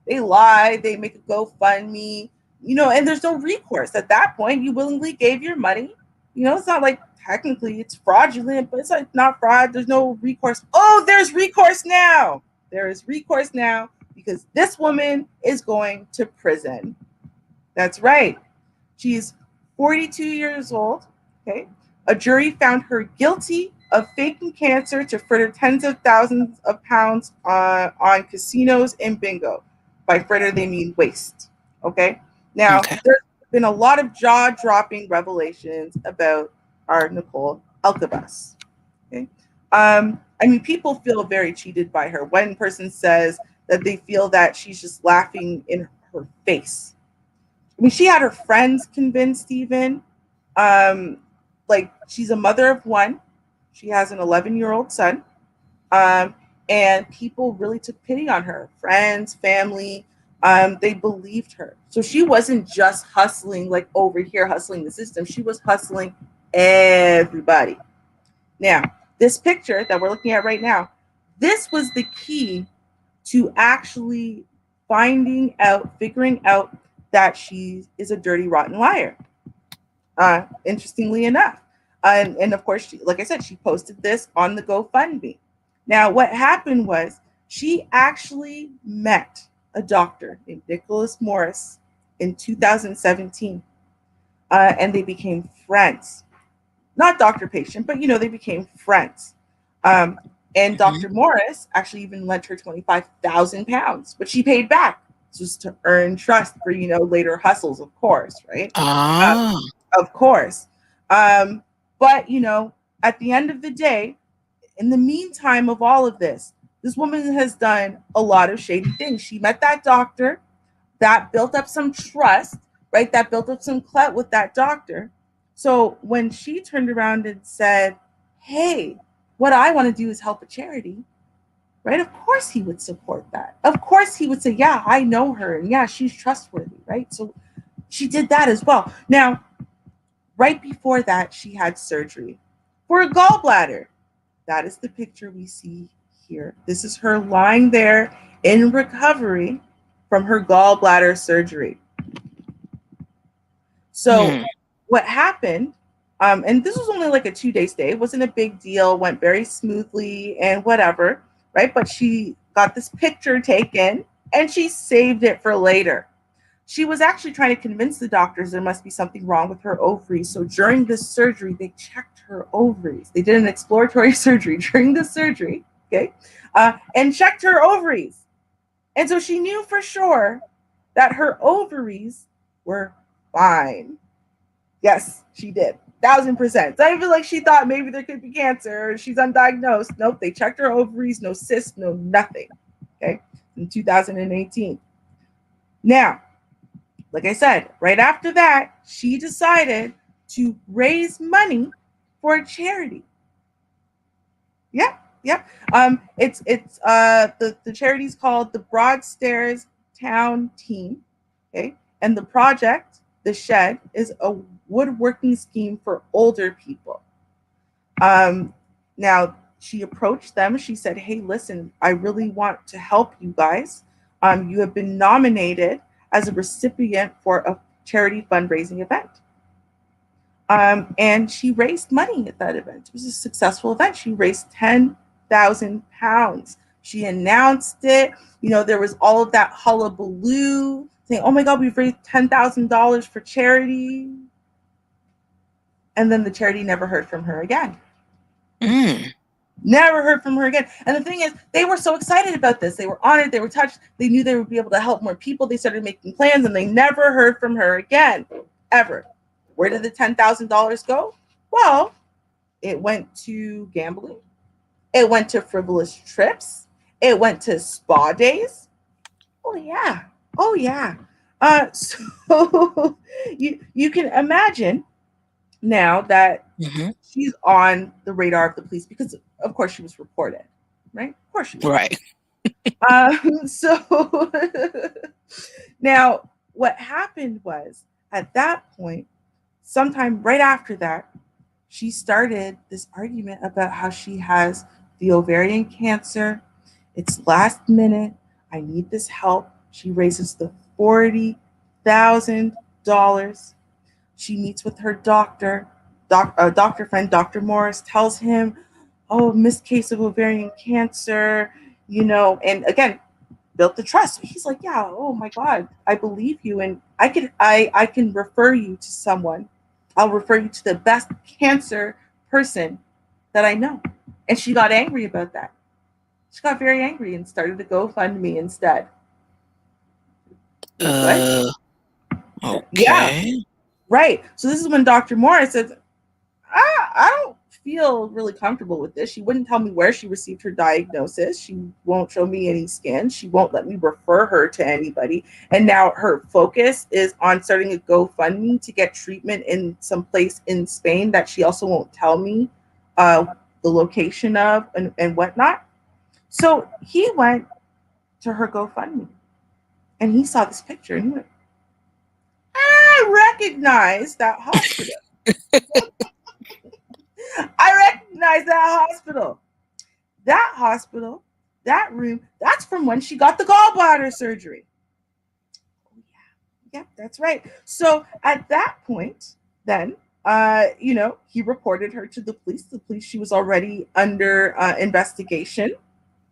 They lie. They make a GoFundMe, and there's no recourse. At that point, you willingly gave your money. It's not like technically it's fraudulent, but it's like not fraud. There's no recourse. Oh, there's recourse now. There is recourse now because this woman is going to prison. That's right. She's 42 years old. Okay. A jury found her guilty of faking cancer to fritter tens of thousands of pounds on casinos and bingo. By fritter, they mean waste. Okay. Now, Okay. there's been a lot of jaw dropping revelations about our Nicole Elkabas. Okay. I mean, people feel very cheated by her. One person says that they feel that she's just laughing in her face. I mean, she had her friends convinced even. Um, like she's a mother of one. She has an 11-year-old son. Um, and people really took pity on her. Friends, family, they believed her. So she wasn't just hustling like over here, hustling the system. She was hustling everybody. Now, this picture that we're looking at right now, this was the key to actually figuring out that she is a dirty, rotten liar. Interestingly enough. And of course, like I said, she posted this on the GoFundMe. Now, what happened was she actually met a doctor named Nicholas Morris in 2017, and they became friends. not doctor patient, but they became friends. Um, and Mhm. Dr. Morris actually even lent her 25,000 pounds, but she paid back just to earn trust for later hustles, of course, right? Ah. Of course. But at the end of the day, in the meantime of all of this woman has done a lot of shady things. She met that doctor, that built up some trust, right? That built up some clout with that doctor. So when she turned around and said, "Hey, what I want to do is help a charity," right? Of course he would support that. Of course he would say, "Yeah, I know her, and yeah, she's trustworthy," right? So she did that as well. Now, right before that, she had surgery for a gallbladder. That is the picture we see here. This is her lying there in recovery from her gallbladder surgery. So, Hmm. what happened, and this was only like a 2 day stay, it wasn't a big deal, went very smoothly and whatever, right? But she got this picture taken and she saved it for later. She was actually trying to convince the doctors there must be something wrong with her ovaries. So during this surgery, they checked her ovaries. They did an exploratory surgery during the surgery, okay, and checked her ovaries. And so she knew for sure that her ovaries were fine. Yes, she did. 1,000%. So I feel like she thought maybe there could be cancer or she's undiagnosed. Nope, they checked her ovaries, no cysts, no nothing. Okay, in 2018. Now, like I said, right after that, she decided to raise money for a charity. Yep, yep. It's the charity's called the Broadstairs Town Team. Okay, and the project, the shed, is a woodworking scheme for older people. Um, Now she approached them. She said, "Hey, listen, I really want to help you guys. You have been nominated as a recipient for a charity fundraising event." And she raised money at that event. It was a successful event. She raised £10,000. She announced it. There was all of that hullabaloo saying, "Oh my God, we've raised $10,000 for charity." And then the charity never heard from her again. Mm. Never heard from her again. And the thing is, they were so excited about this. They were honored. They were touched. They knew they would be able to help more people. They started making plans and they never heard from her again, ever. Where did the $10,000 go? Well, it went to gambling. It went to frivolous trips. It went to spa days. Oh, yeah. Oh, yeah. So you can imagine now that Mhm. she's on the radar of the police because, of course, she was reported, right? Of course she was. Right. So now what happened was at that point, sometime right after that, she started this argument about how she has the ovarian cancer. It's last minute. I need this help. She raises the $40,000. She meets with her doctor. Doctor friend, Dr. Morris, tells him, "Oh, missed case of ovarian cancer," and again, built the trust. He's like, "Yeah, oh my God, I believe you, and I can refer you to someone. I'll refer you to the best cancer person that I know." And she got angry about that. She got very angry and started to GoFundMe instead. Like, what? Uh. Yeah, Okay. right. So this is when Dr. Morris says, I don't feel really comfortable with this. She wouldn't tell me where she received her diagnosis. She won't show me any scans. She won't let me refer her to anybody. And now her focus is on starting a GoFundMe to get treatment in some place in Spain that she also won't tell me uh, the location of and whatnot. So he went to her GoFundMe and he saw this picture and he went, "I recognize that hospital. I recognize that hospital. That hospital, that room, that's from when she got the gallbladder surgery." Oh, yeah. Yep, that's right. So at that point, then, he reported her to the police. The police, she was already under investigation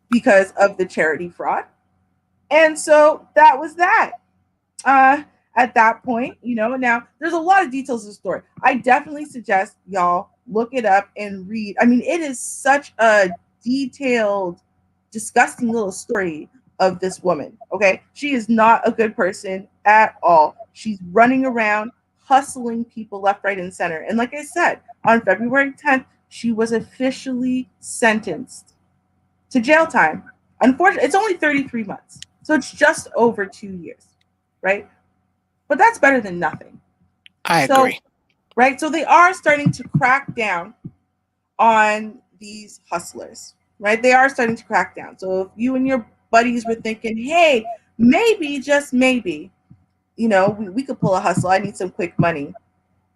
because of the charity fraud. And so that was that. At that point, now there's a lot of details of the story. I definitely suggest y'all look it up and read. I mean, it is such a detailed, disgusting little story of this woman. Okay. She is not a good person at all. She's running around hustling people left, right, and center. And like I said, on February 10th, she was officially sentenced to jail time. Unfortunately, it's only 33 months. So it's just over 2 years, right? But that's better than nothing. I So, agree. right? So they are starting to crack down on these hustlers, right? They are starting to crack down. So if you and your buddies were thinking, hey, maybe, just maybe, we could pull a hustle. I need some quick money.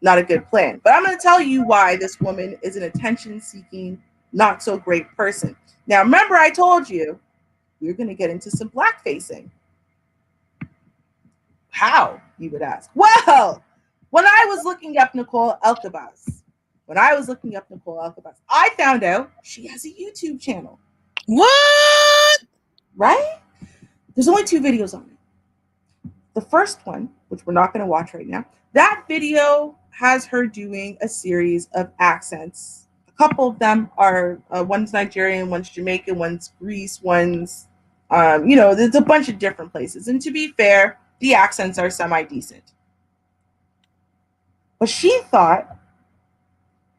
Not a good plan. But I'm going to tell you why this woman is an attention seeking, not so great person. Now, remember, I told you we're going to get into some blackfacing. How, you would ask? Well, when I was looking up Nicole Elkabas, I found out she has a YouTube channel. What? Right? There's only 2 videos on it. The first one, which we're not going to watch right now, that video has her doing a series of accents. A couple of them are, one's Nigerian, one's Jamaican, one's Greece, one's, there's a bunch of different places. And to be fair, the accents are semi-decent. But she thought,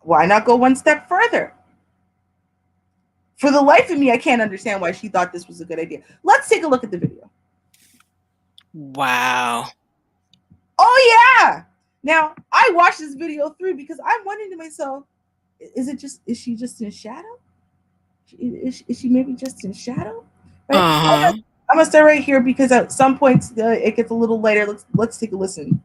why not go one step further? For the life of me, I can't understand why she thought this was a good idea. Let's take a look at the video. Wow. Oh, yeah. Now, I watched this video through because I'm wondering to myself, is she just in shadow? Is she maybe just in shadow? Right? Uh-huh. I'm going to start right here because at some points it gets a little later. Let's take a listen.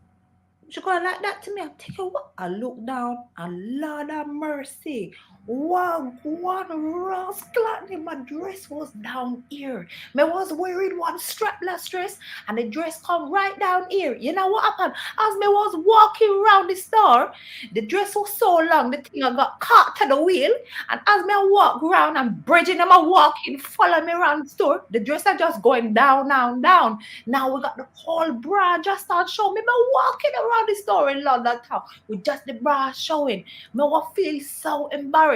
She going like that to me. I take a what? I look down and Lord have mercy. One rascal, my dress was down here. Me was wearing one strapless dress and the dress come right down here. You know what happened? As me was walking around the store, the dress was so long, the thing I got caught to the wheel. And as me walk around and Bridget and I walking, follow me around the store, the dress are just going down. Now we got the whole bra just start showing me. Me walking around the store in London town with just the bra showing. Me will feel so embarrassed.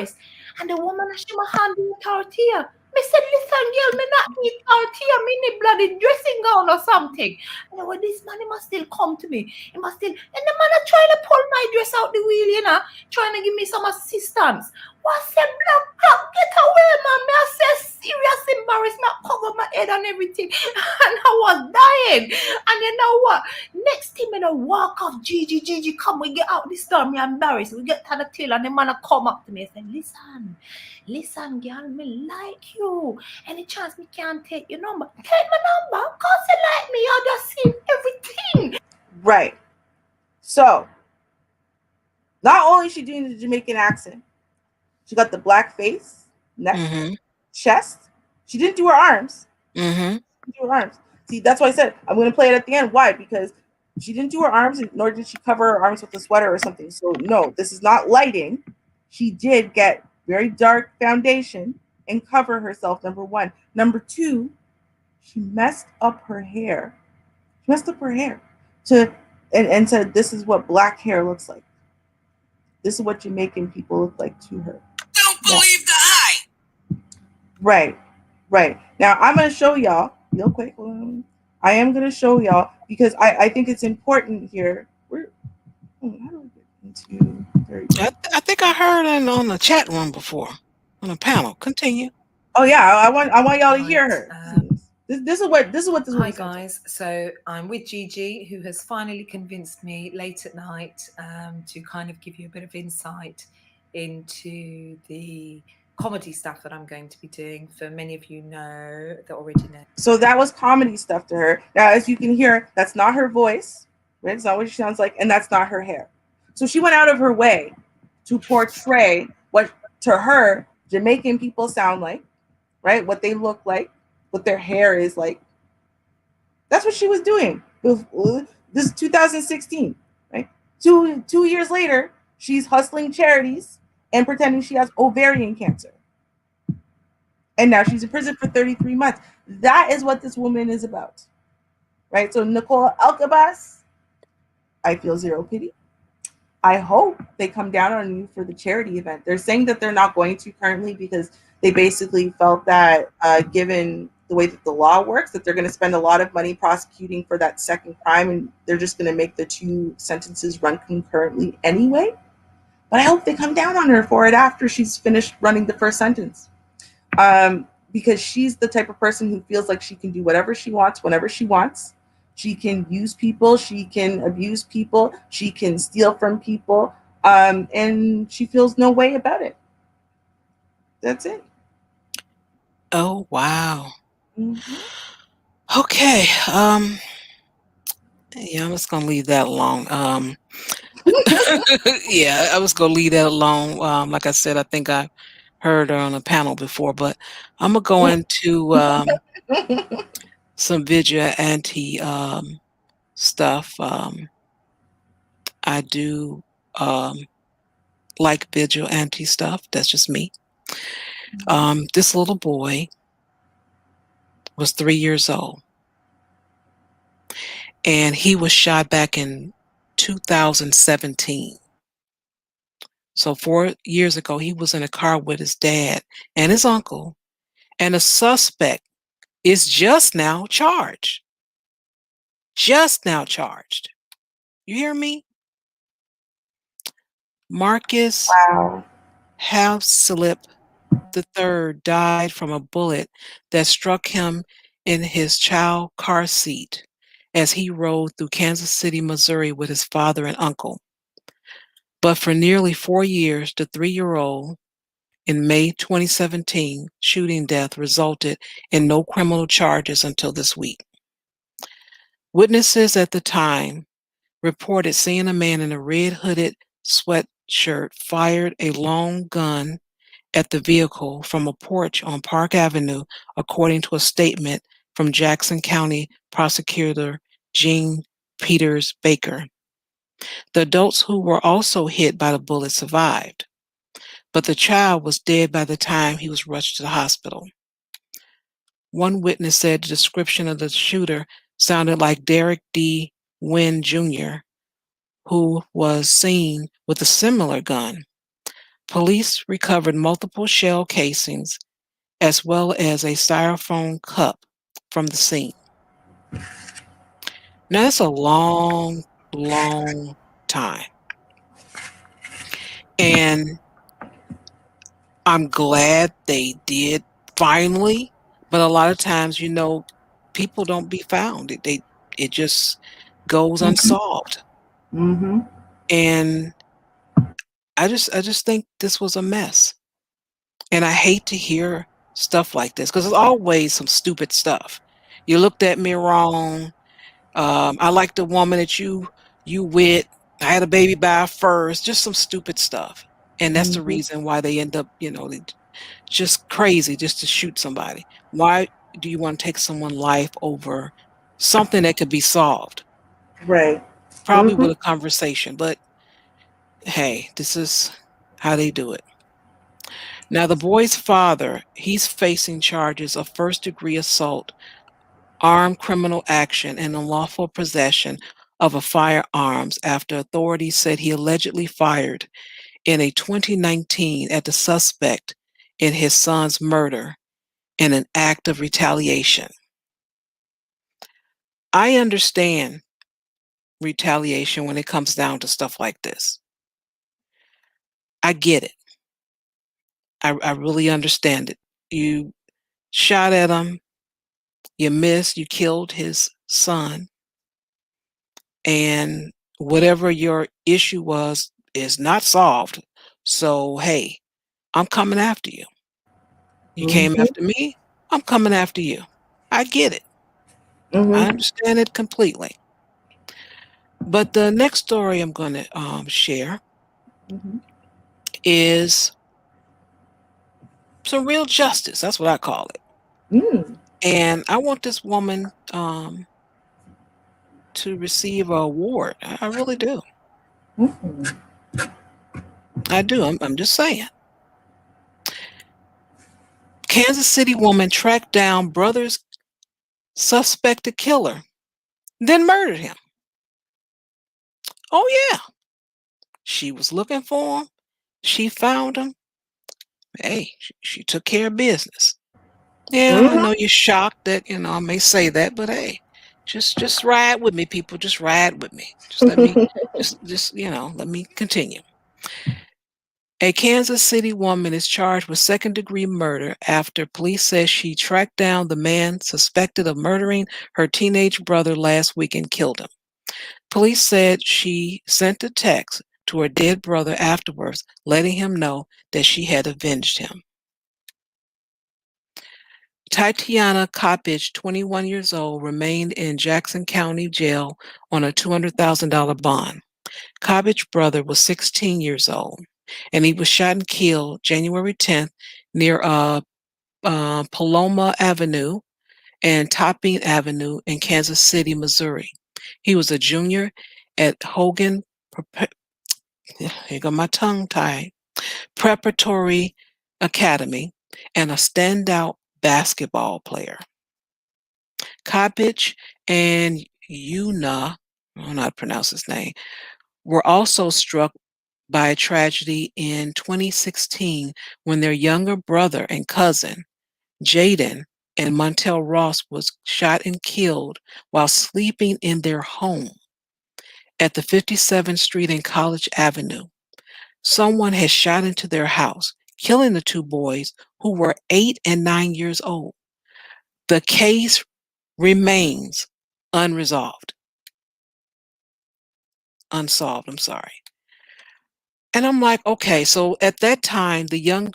And the woman, she my hand in tortilla. Me said, listen, girl, me not need tortilla. Me need bloody dressing gown or something. And when this man, he must still come to me. He must still, and the man are trying to pull my dress out the wheel, trying to give me some assistance. What's that black cock? Get away, man. Me I say serious embarrassment. Cover my head and everything. And I was dying. And you know what? Next thing, me I walk off. Gigi, come, we get out this store. Me embarrassed. We get to the tail and the man come up to me and say, listen, girl, me like you. Any chance me can take your number? Take my number. Cause you like me. I just seen everything. Right. So, not only is she doing the Jamaican accent, she got the black face, neck, chest. She didn't do her arms. Mm-hmm. She didn't do her arms. See, that's why I said I'm going to play it at the end. Why? Because she didn't do her arms, nor did she cover her arms with a sweater or something. So, no, this is not lighting. She did get very dark foundation and cover herself, number one. Number two, she messed up her hair. And said, this is what black hair looks like. This is what Jamaican people look like to her. Don't believe the eye. Right. Now, I'm going to show y'all real quick. I am going to show y'all because I think it's important here. How do we get into... I think I heard it on the chat room before, on a panel. Continue. Oh, yeah. I want y'all to hear her. This is what this Hi guys, so I'm with Gigi, who has finally convinced me late at night to kind of give you a bit of insight into the comedy stuff that I'm going to be doing. For many of you that already know. So that was comedy stuff to her. Now, as you can hear, that's not her voice, right? It's not what she sounds like, and that's not her hair. So she went out of her way to portray what to her Jamaican people sound like, right? What they look like. What their hair is like. That's what she was doing. This is 2016, right? Two years later, she's hustling charities and pretending she has ovarian cancer. And now she's in prison for 33 months. That is what this woman is about, right? So Nicole Elkabas, I feel zero pity. I hope they come down on you for the charity event. They're saying that they're not going to currently because they basically felt that given the way that the law works, that they're going to spend a lot of money prosecuting for that second crime, and they're just going to make the two sentences run concurrently anyway. But I hope they come down on her for it after she's finished running the first sentence. Because she's the type of person who feels like she can do whatever she wants, whenever she wants. She can use people, she can abuse people, she can steal from people, and she feels no way about it. That's it. Oh, wow. Mm-hmm. Okay. Yeah, I'm just gonna leave that alone. Yeah, I was gonna leave that alone. Like I said, I think I heard her on a panel before, but I'm gonna go into some vigilante stuff. I do like vigilante stuff. That's just me. This little boy was 3 years old, and he was shot back in 2017. So 4 years ago, he was in a car with his dad and his uncle, and the suspect is just now charged. Just now charged. You hear me? Marcus Wow. Celeb III died from a bullet that struck him in his child car seat as he rode through Kansas City, Missouri with his father and uncle. But for nearly 4 years, the 3-year-old in May 2017 shooting death resulted in no criminal charges until this week. Witnesses at the time reported seeing a man in a red hooded sweatshirt fired a long gun at the vehicle from a porch on Park Avenue, according to a statement from Jackson County Prosecutor Gene Peters Baker. The adults who were also hit by the bullet survived, but the child was dead by the time he was rushed to the hospital. One witness said the description of the shooter sounded like Derek D. Wynn Jr., who was seen with a similar gun. Police recovered multiple shell casings as well as a styrofoam cup from the scene. Now, that's a long, long time. And I'm glad they did finally, but a lot of times, people don't be found. It just goes unsolved. Mm-hmm. And I just think this was a mess. And I hate to hear stuff like this because there's always some stupid stuff. You looked at me wrong. I like the woman that you with. I had a baby by her first. Just some stupid stuff. And that's the reason why they end up, just crazy just to shoot somebody. Why do you want to take someone's life over something that could be solved? Right. Probably with a conversation, but hey, this is how they do it. Now, the boy's father, he's facing charges of first-degree assault, armed criminal action, and unlawful possession of a firearms after authorities said he allegedly fired in a 2019 at the suspect in his son's murder in an act of retaliation. I understand retaliation when it comes down to stuff like this. I get it. I really understand it. You shot at him, you missed, you killed his son, and whatever your issue was is not solved. So, hey, I'm coming after you. You came after me, I'm coming after you. I get it. I understand it completely. But the next story I'm going to share is some real justice. That's what I call it. And I want this woman to receive an award. I really do. I do. I'm just saying. Kansas City woman tracked down brother's suspected killer, then murdered him. Oh, yeah. She was looking for him. She found him. Hey, she took care of business. Yeah, I Mhm. know you're shocked that, I may say that, but hey, just ride with me, people. Just ride with me. Just let me let me continue. A Kansas City woman is charged with second-degree murder after police says she tracked down the man suspected of murdering her teenage brother last week and killed him. Police said she sent a text to her dead brother afterwards, letting him know that she had avenged him. Tatiana Coppage, 21 years old, remained in Jackson County Jail on a $200,000 bond. Coppage's brother was 16 years old, and he was shot and killed January 10th near Paloma Avenue and Topping Avenue in Kansas City, Missouri. He was a junior at Hogan, here go my tongue tied, Preparatory Academy and a standout basketball player. Coppage and Yuna, I don't know how to pronounce his name, were also struck by a tragedy in 2016 when their younger brother and cousin, Jaden and Montel Ross, was shot and killed while sleeping in their home at the 57th Street and College Avenue. Someone had shot into their house, killing the two boys who were 8 and 9 years old. The case remains unsolved. I'm sorry. And I'm like, okay, so at that time, the young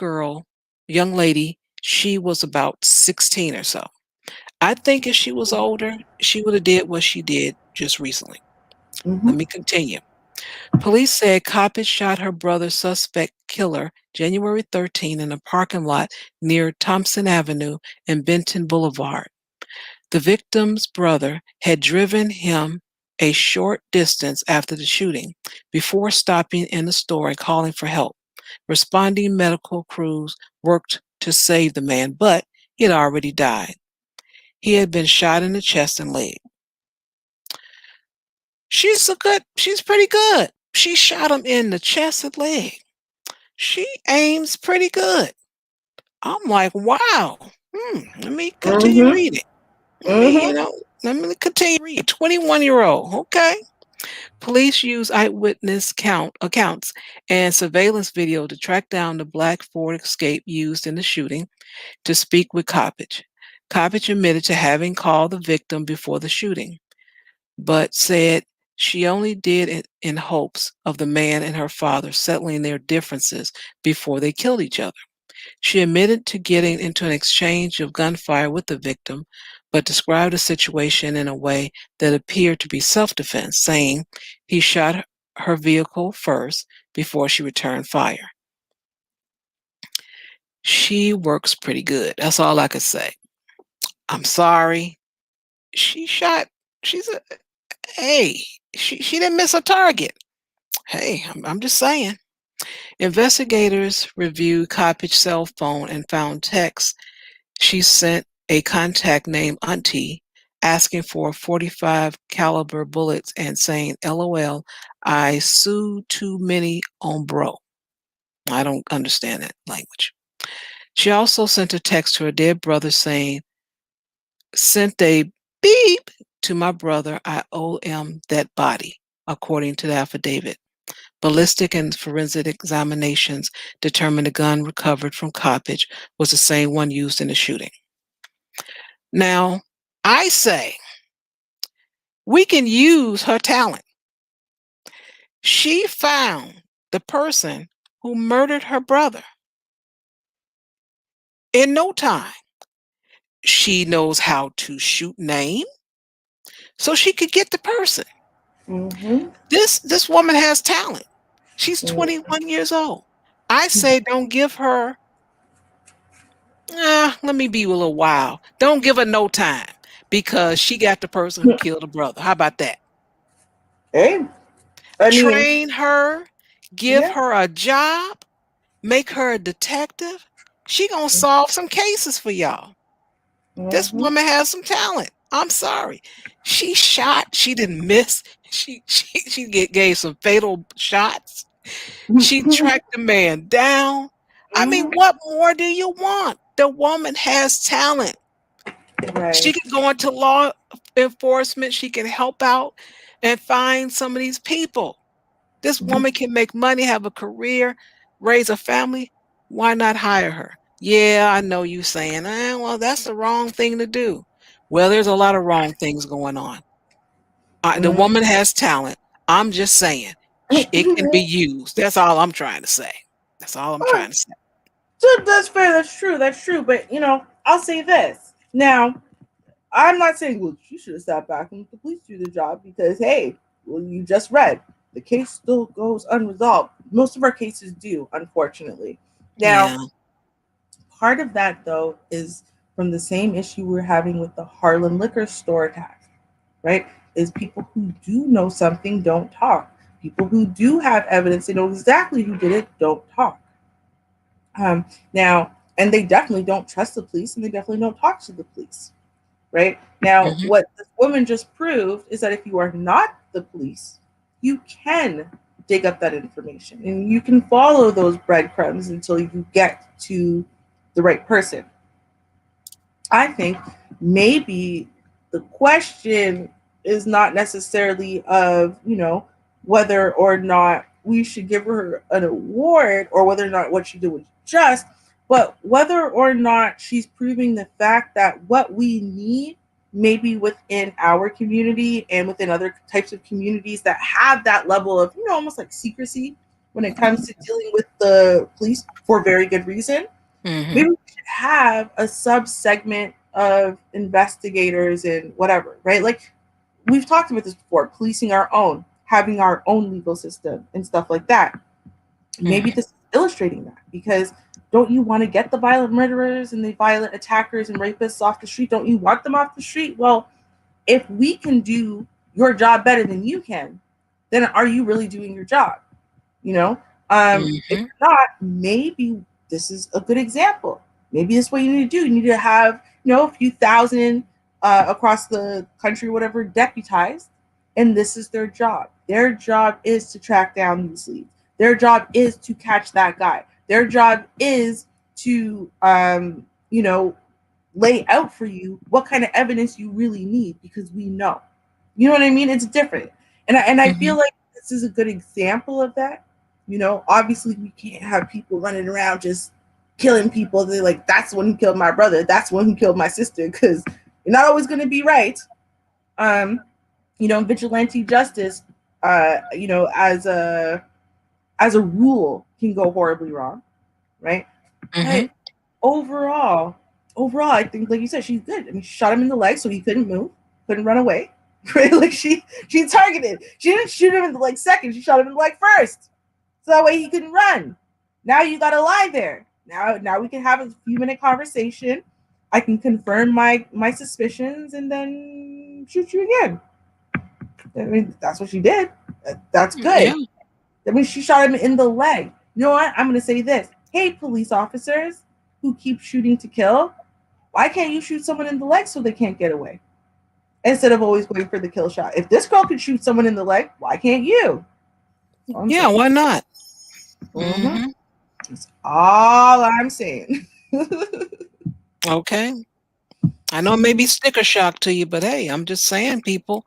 lady, she was about 16 or so. I think if she was older, she would have did what she did just recently. Let Mhm. me continue. Police said Coppage shot her brother's suspect killer January 13 in a parking lot near Thompson Avenue and Benton Boulevard. The victim's brother had driven him a short distance after the shooting before stopping in the store and calling for help. Responding medical crews worked to save the man, but he had already died. He had been shot in the chest and leg. She's pretty good. She shot him in the chest and leg. She aims pretty good. I'm like, wow. Let me continue Mhm. reading. Mhm. Let me continue reading. 21-year-old. Okay. Police use eyewitness accounts and surveillance video to track down the black Ford Escape used in the shooting to speak with Coppage. Coppage admitted to having called the victim before the shooting, but said she only did it in hopes of the man and her father settling their differences before they killed each other. She admitted to getting into an exchange of gunfire with the victim, but described the situation in a way that appeared to be self-defense, saying he shot her vehicle first before she returned fire. She works pretty good. That's all I could say. I'm sorry. She shot. She's a hey. She didn't miss a target. Hey, I'm just saying. Investigators reviewed Coppage's cell phone and found texts she sent a contact named Auntie asking for 45 caliber bullets and saying, LOL, I sued too many on bro. I don't understand that language. She also sent a text to her dead brother saying, sent a beep to my brother. I owe him that body, according to the affidavit. Ballistic and forensic examinations determined the gun recovered from Coppage was the same one used in the shooting. Now, I say we can use her talent. She found the person who murdered her brother in no time. She knows how to shoot name, so she could get the person. Mhm. This woman has talent. She's 21 years old. I say don't give her let me be a little wild. Don't give her no time because she got the person who killed her brother. How about that? Hey, I mean, Train her, give yeah. her a job, make her a detective. She gonna solve some cases for y'all. This Mhm. woman has some talent. I'm sorry. She shot. She didn't miss. She gave some fatal shots. She tracked the man down. I mean, what more do you want? The woman has talent. She Right. can go into law enforcement. She can help out and find some of these people. This Mhm. woman can make money, have a career, raise a family. Why not hire her? Yeah, I know you saying, well, that's the wrong thing to do. Well, there's a lot of wrong things going on. The Mhm. woman has talent. I'm just saying it can be used. That's all I'm trying to say. That's all I'm trying to say. That's fair. That's true. That's true. But I'll say this now. I'm not saying, well, you should have sat back and let the police do the job because, hey, well, you just read the case still goes unresolved. Most of our cases do, unfortunately. Now, Yeah. part of that, though, is from the same issue we're having with the Harlem liquor store attack, right? Is people who do know something don't talk. People who do have evidence, they know exactly who did it, don't talk. Now, and they definitely don't trust the police and they definitely don't talk to the police, right? Now, Hmm. what this woman just proved is that if you are not the police, you can dig up that information and you can follow those breadcrumbs until you get to the right person. I think maybe the question is not necessarily of, whether or not we should give her an award or whether or not what she did was just, but whether or not she's proving the fact that what we need maybe within our community and within other types of communities that have that level of, almost like secrecy when it comes to dealing with the police for very good reason. Hmm. Maybe we should have a sub segment of investigators and whatever, right? Like we've talked about this before, policing our own, having our own legal system and stuff like that. Maybe Hmm. this is illustrating that because don't you want to get the violent murderers and the violent attackers and rapists off the street? Don't you want them off the street? Well, if we can do your job better than you can, then are you really doing your job? You know, if Hmm. you're not, maybe this is a good example. Maybe this is what you need to do. You need to have, a few thousand across the country, whatever, deputized, and this is their job. Their job is to track down these leads. Their job is to catch that guy. Their job is to, lay out for you what kind of evidence you really need because we know. You know what I mean? It's different. And I Hmm. feel like this is a good example of that. Obviously we can't have people running around just killing people. They're like, that's the one who killed my brother. That's the one who killed my sister. Because you're not always going to be right. Vigilante justice, as a rule, can go horribly wrong, right? Hmm. But overall, I think, like you said, she's good. I mean, she shot him in the leg so he couldn't move, couldn't run away. Right? Like she targeted. She didn't shoot him in the leg second. She shot him in the leg first, so that way he couldn't run. Now you got to lie there. Now we can have a few-minute conversation. I can confirm my suspicions and then shoot you again. I mean, that's what she did. That's Yeah. good. That means she shot him in the leg. You know what? I'm going to say this. Hey, police officers who keep shooting to kill, why can't you shoot someone in the leg so they can't get away? Instead of always going for the kill shot. If this girl can shoot someone in the leg, why can't you? That's all I'm Yeah. saying. Why not? Mm-hmm. Hmm. That's all I'm saying. Okay. I know it may be sticker shock to you, but hey, I'm just saying, people.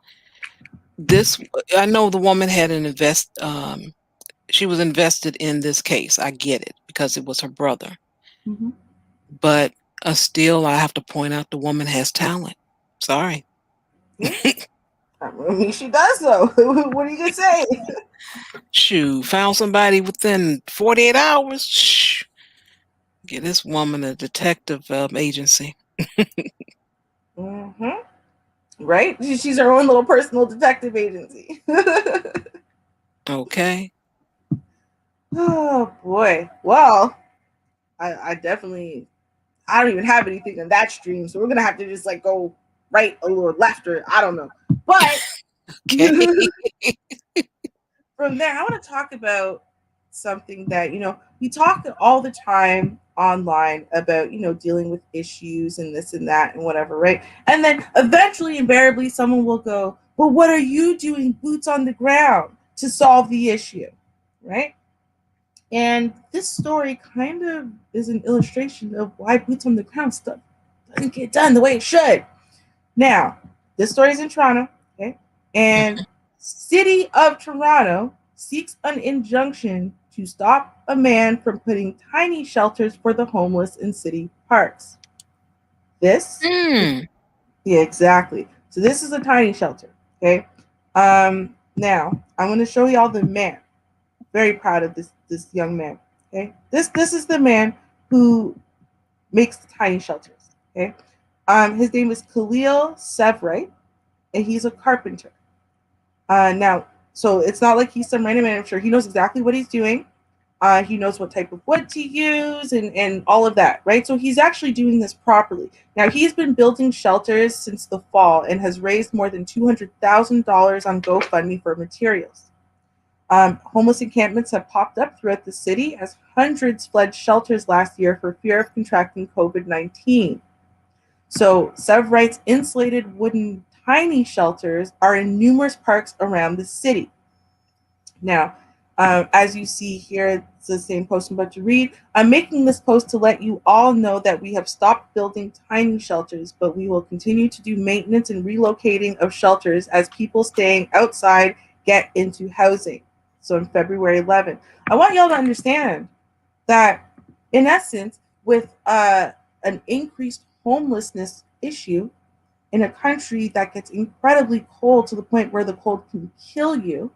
This I know the woman had an she was invested in this case. I get it because it was her brother. Mm-hmm. But still, I have to point out the woman has talent. Sorry. Yeah. I mean, she does though. What are you gonna say? Shoo, found somebody within 48 hours. Shh, get this woman a detective agency. Mm-hmm. Right? She's her own little personal detective agency. Okay. Oh boy. Well, I definitely I don't even have anything in that stream, so we're gonna have to just like go right or left or I don't know. But Okay. from there, I want to talk about something that we talk all the time online about dealing with issues and this and that and whatever, right? And then eventually, invariably, someone will go, "Well, what are you doing, boots on the ground, to solve the issue?" Right? And this story kind of is an illustration of why boots on the ground stuff doesn't get done the way it should. Now, this story is in Toronto, okay? And City of Toronto seeks an injunction to stop a man from putting tiny shelters for the homeless in city parks. This, Mm. yeah, exactly. So this is a tiny shelter, okay? Now I'm going to show y'all the man. Very proud of this young man. Okay, this is the man who makes the tiny shelters. Okay, his name is Khalil Sevrite, and he's a carpenter. Now, so it's not like he's some random man. I'm sure he knows exactly what he's doing. He knows what type of wood to use and all of that, right? So he's actually doing this properly. Now, he's been building shelters since the fall and has raised more than $200,000 on GoFundMe for materials. Homeless encampments have popped up throughout the city as hundreds fled shelters last year for fear of contracting COVID-19. So, Sevrite's insulated wooden tiny shelters are in numerous parks around the city. Now, as you see here, it's the same post I'm about to read. I'm making this post to let you all know that we have stopped building tiny shelters, but we will continue to do maintenance and relocating of shelters as people staying outside get into housing. So on February 11th, I want y'all to understand that, in essence, with an increased homelessness issue in a country that gets incredibly cold to the point where the cold can kill you,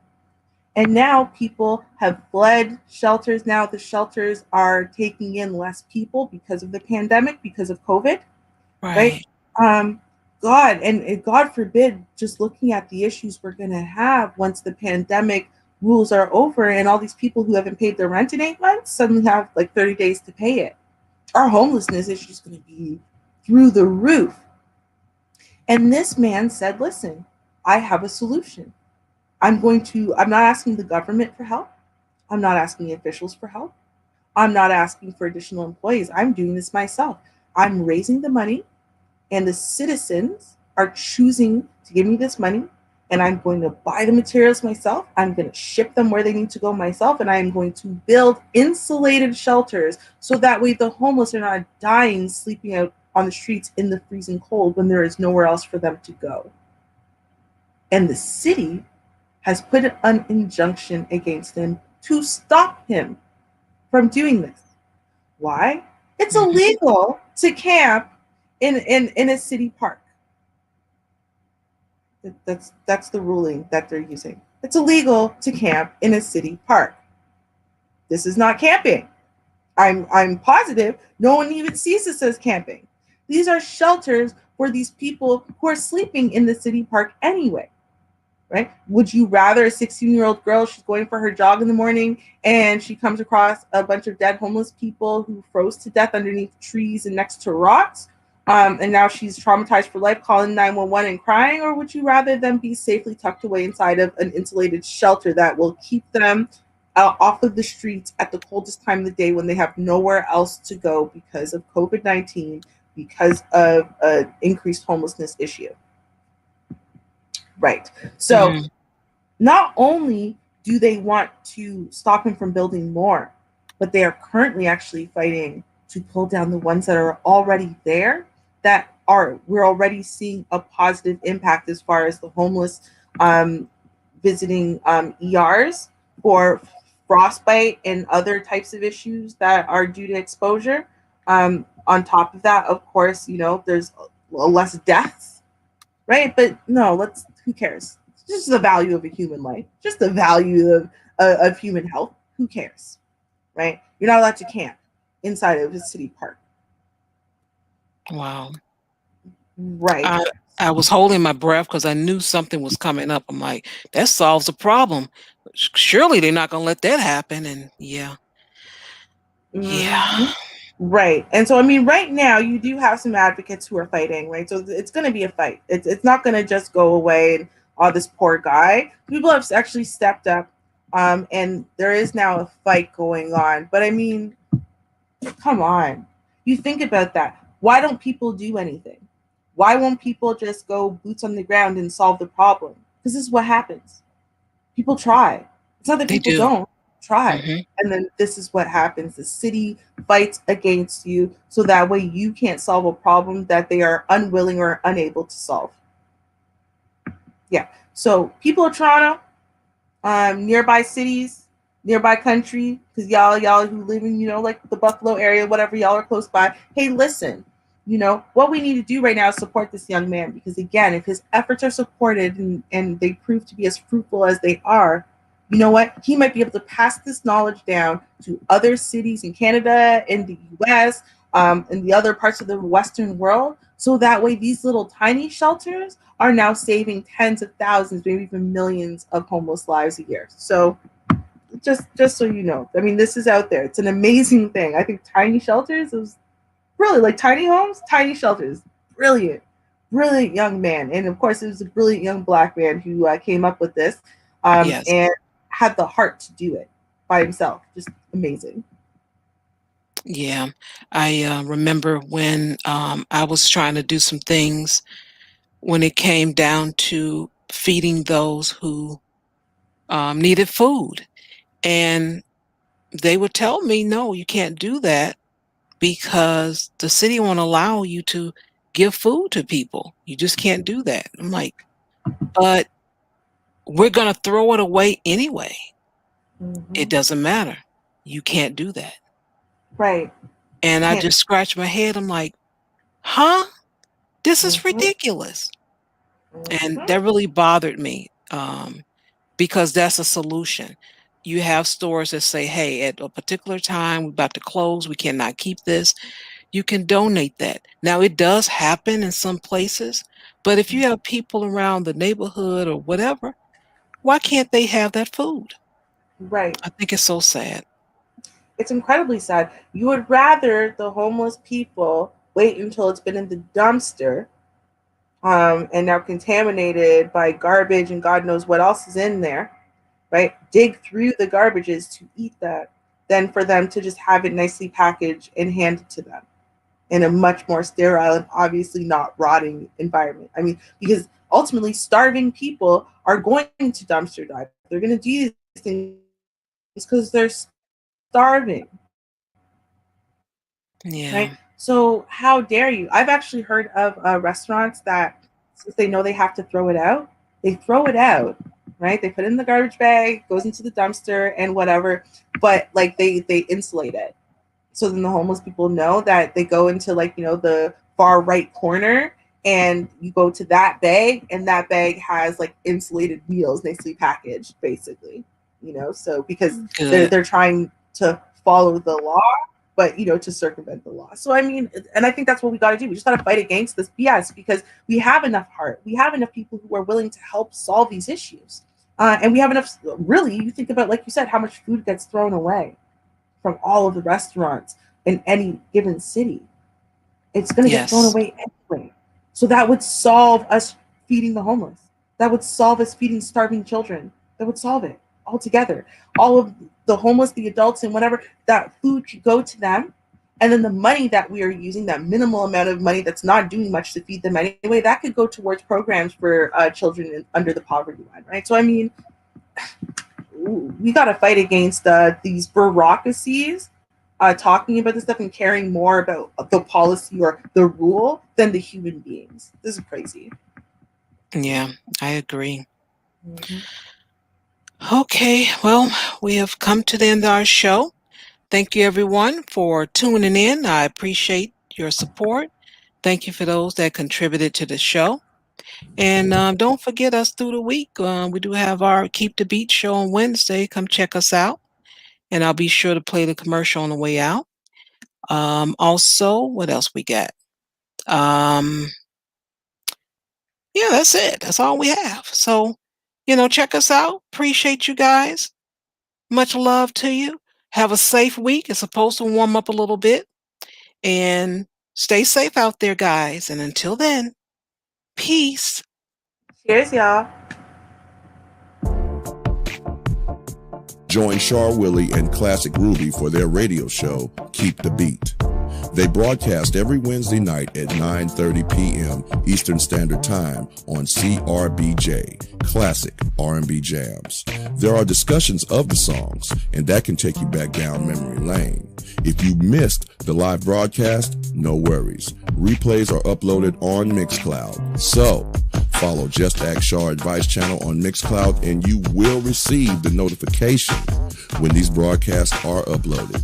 and now people have fled shelters. Now the shelters are taking in less people because of the pandemic, because of COVID, right? God, and God forbid, just looking at the issues we're going to have once the pandemic rules are over and all these people who haven't paid their rent in 8 months suddenly have like 30 days to pay it. Our homelessness issue is going to be through the roof. And this man said, listen, I have a solution. I'm not asking the government for help. I'm not asking the officials for help. I'm not asking for additional employees. I'm doing this myself. I'm raising the money, and the citizens are choosing to give me this money, and I'm going to buy the materials myself. I'm going to ship them where they need to go myself, and I'm going to build insulated shelters so that way the homeless are not dying, sleeping out on the streets in the freezing cold when there is nowhere else for them to go. And the city has put an injunction against him to stop him from doing this. Why? It's illegal to camp in a city park. That's the ruling that they're using. It's illegal to camp in a city park. This is not camping. I'm positive no one even sees this as camping. These are shelters for these people who are sleeping in the city park anyway. Right? Would you rather a 16-year-old girl, she's going for her jog in the morning and she comes across a bunch of dead homeless people who froze to death underneath trees and next to rocks, and now she's traumatized for life, calling 911 and crying? Or would you rather them be safely tucked away inside of an insulated shelter that will keep them off of the streets at the coldest time of the day when they have nowhere else to go because of COVID-19, because of an increased homelessness issue? Right. So not only do they want to stop him from building more, but they are currently actually fighting to pull down the ones that are already there, we're already seeing a positive impact as far as the homeless visiting ERs for frostbite and other types of issues that are due to exposure. On top of that, of course, there's less deaths, right? But no, who cares? It's just the value of a human life, just the value of human health. Who cares, right? You're not allowed to camp inside of a city park. Wow. Right. I was holding my breath because I knew something was coming up. I'm like, that solves the problem. Surely they're not going to let that happen. And yeah. Right. And so, right now you do have some advocates who are fighting, right? So it's going to be a fight. It's not going to just go away and, oh, this poor guy. People have actually stepped up, and there is now a fight going on. But come on. You think about that. Why don't people do anything? Why won't people just go boots on the ground and solve the problem? Because this is what happens. People try. It's not that people don't. Try. Mhm. And then this is what happens. The city fights against you so that way you can't solve a problem that they are unwilling or unable to solve. Yeah. So people of Toronto, nearby cities, nearby country, because y'all who live in, like the Buffalo area, whatever, y'all are close by. Hey, listen, what we need to do right now is support this young man, because again, if his efforts are supported and they prove to be as fruitful as they are, you know what? He might be able to pass this knowledge down to other cities in Canada, in the US, in the other parts of the Western world. So that way, these little tiny shelters are now saving tens of thousands, maybe even millions of homeless lives a year. So just so you know, I mean, this is out there. It's an amazing thing. I think tiny shelters is really like tiny homes, tiny shelters. Brilliant, brilliant young man. And of course, it was a brilliant young Black man who came up with this Yes. and had the heart to do it by himself. Just amazing. Yeah. I remember when I was trying to do some things when it came down to feeding those who needed food. And they would tell me, no, you can't do that because the city won't allow you to give food to people. You just can't do that. I'm like, but we're going to throw it away anyway. It Mm-hmm. doesn't matter. You can't do that. Right. And I Can't. just scratched my head. I'm like, huh? This is Mm-hmm. ridiculous. And Mm-hmm. that really bothered me because that's a solution. You have stores that say, hey, at a particular time, we're about to close. We cannot keep this. You can donate that. Now, it does happen in some places, but if you have people around the neighborhood or whatever, why can't they have that food? Right. I think it's so sad. It's incredibly sad. You would rather the homeless people wait until it's been in the dumpster and now contaminated by garbage and God knows what else is in there, right? Dig through the garbages to eat that than for them to just have it nicely packaged and handed to them in a much more sterile and obviously not rotting environment. I mean, because ultimately starving people are going to dumpster dive. They're going to do these things because they're starving, right? Yeah. So how dare you? I've actually heard of restaurants that, since they know they have to throw it out, they throw it out, right? They put it in the garbage bag, goes into the dumpster and whatever, but like they insulate it. So then the homeless people know that they go into like, the far right corner and you go to that bag and that bag has like insulated meals nicely packaged, basically, so because Good. they're trying to follow the law, but to circumvent the law. So I mean, and I think that's what we got to do. We just got to fight against this BS because we have enough heart. We have enough people who are willing to help solve these issues. And we have enough, really, you think about, like you said, how much food gets thrown away from all of the restaurants in any given city. It's going to get thrown Yes. away anyway. So that would solve us feeding the homeless. That would solve us feeding starving children. That would solve it altogether. All of the homeless, the adults, and whatever, that food could go to them. And then the money that we are using, that minimal amount of money that's not doing much to feed them anyway, that could go towards programs for children under the poverty line, right? So, I mean, we got to fight against these bureaucracies talking about this stuff and caring more about the policy or the rule than the human beings. This is crazy. Yeah, I agree. Mhm. Okay, well, we have come to the end of our show. Thank you, everyone, for tuning in. I appreciate your support. Thank you for those that contributed to the show. And don't forget us through the week. We do have our Keep the Beat show on Wednesday. Come check us out. And I'll be sure to play the commercial on the way out. Also, what else we got? Um, yeah, that's it. That's all we have. So, check us out. Appreciate you guys. Much love to you. Have a safe week. It's supposed to warm up a little bit. And stay safe out there, guys. And until then, peace. Cheers, y'all. Join Char Willie and Classic Ruby for their radio show, Keep the Beat. They broadcast every Wednesday night at 9:30 p.m. Eastern Standard Time on CRBJ, Classic R&B Jams. There are discussions of the songs, and that can take you back down memory lane. If you missed the live broadcast, no worries. Replays are uploaded on Mixcloud. So, follow JustAskChar Advice Channel on Mixcloud, and you will receive the notification when these broadcasts are uploaded.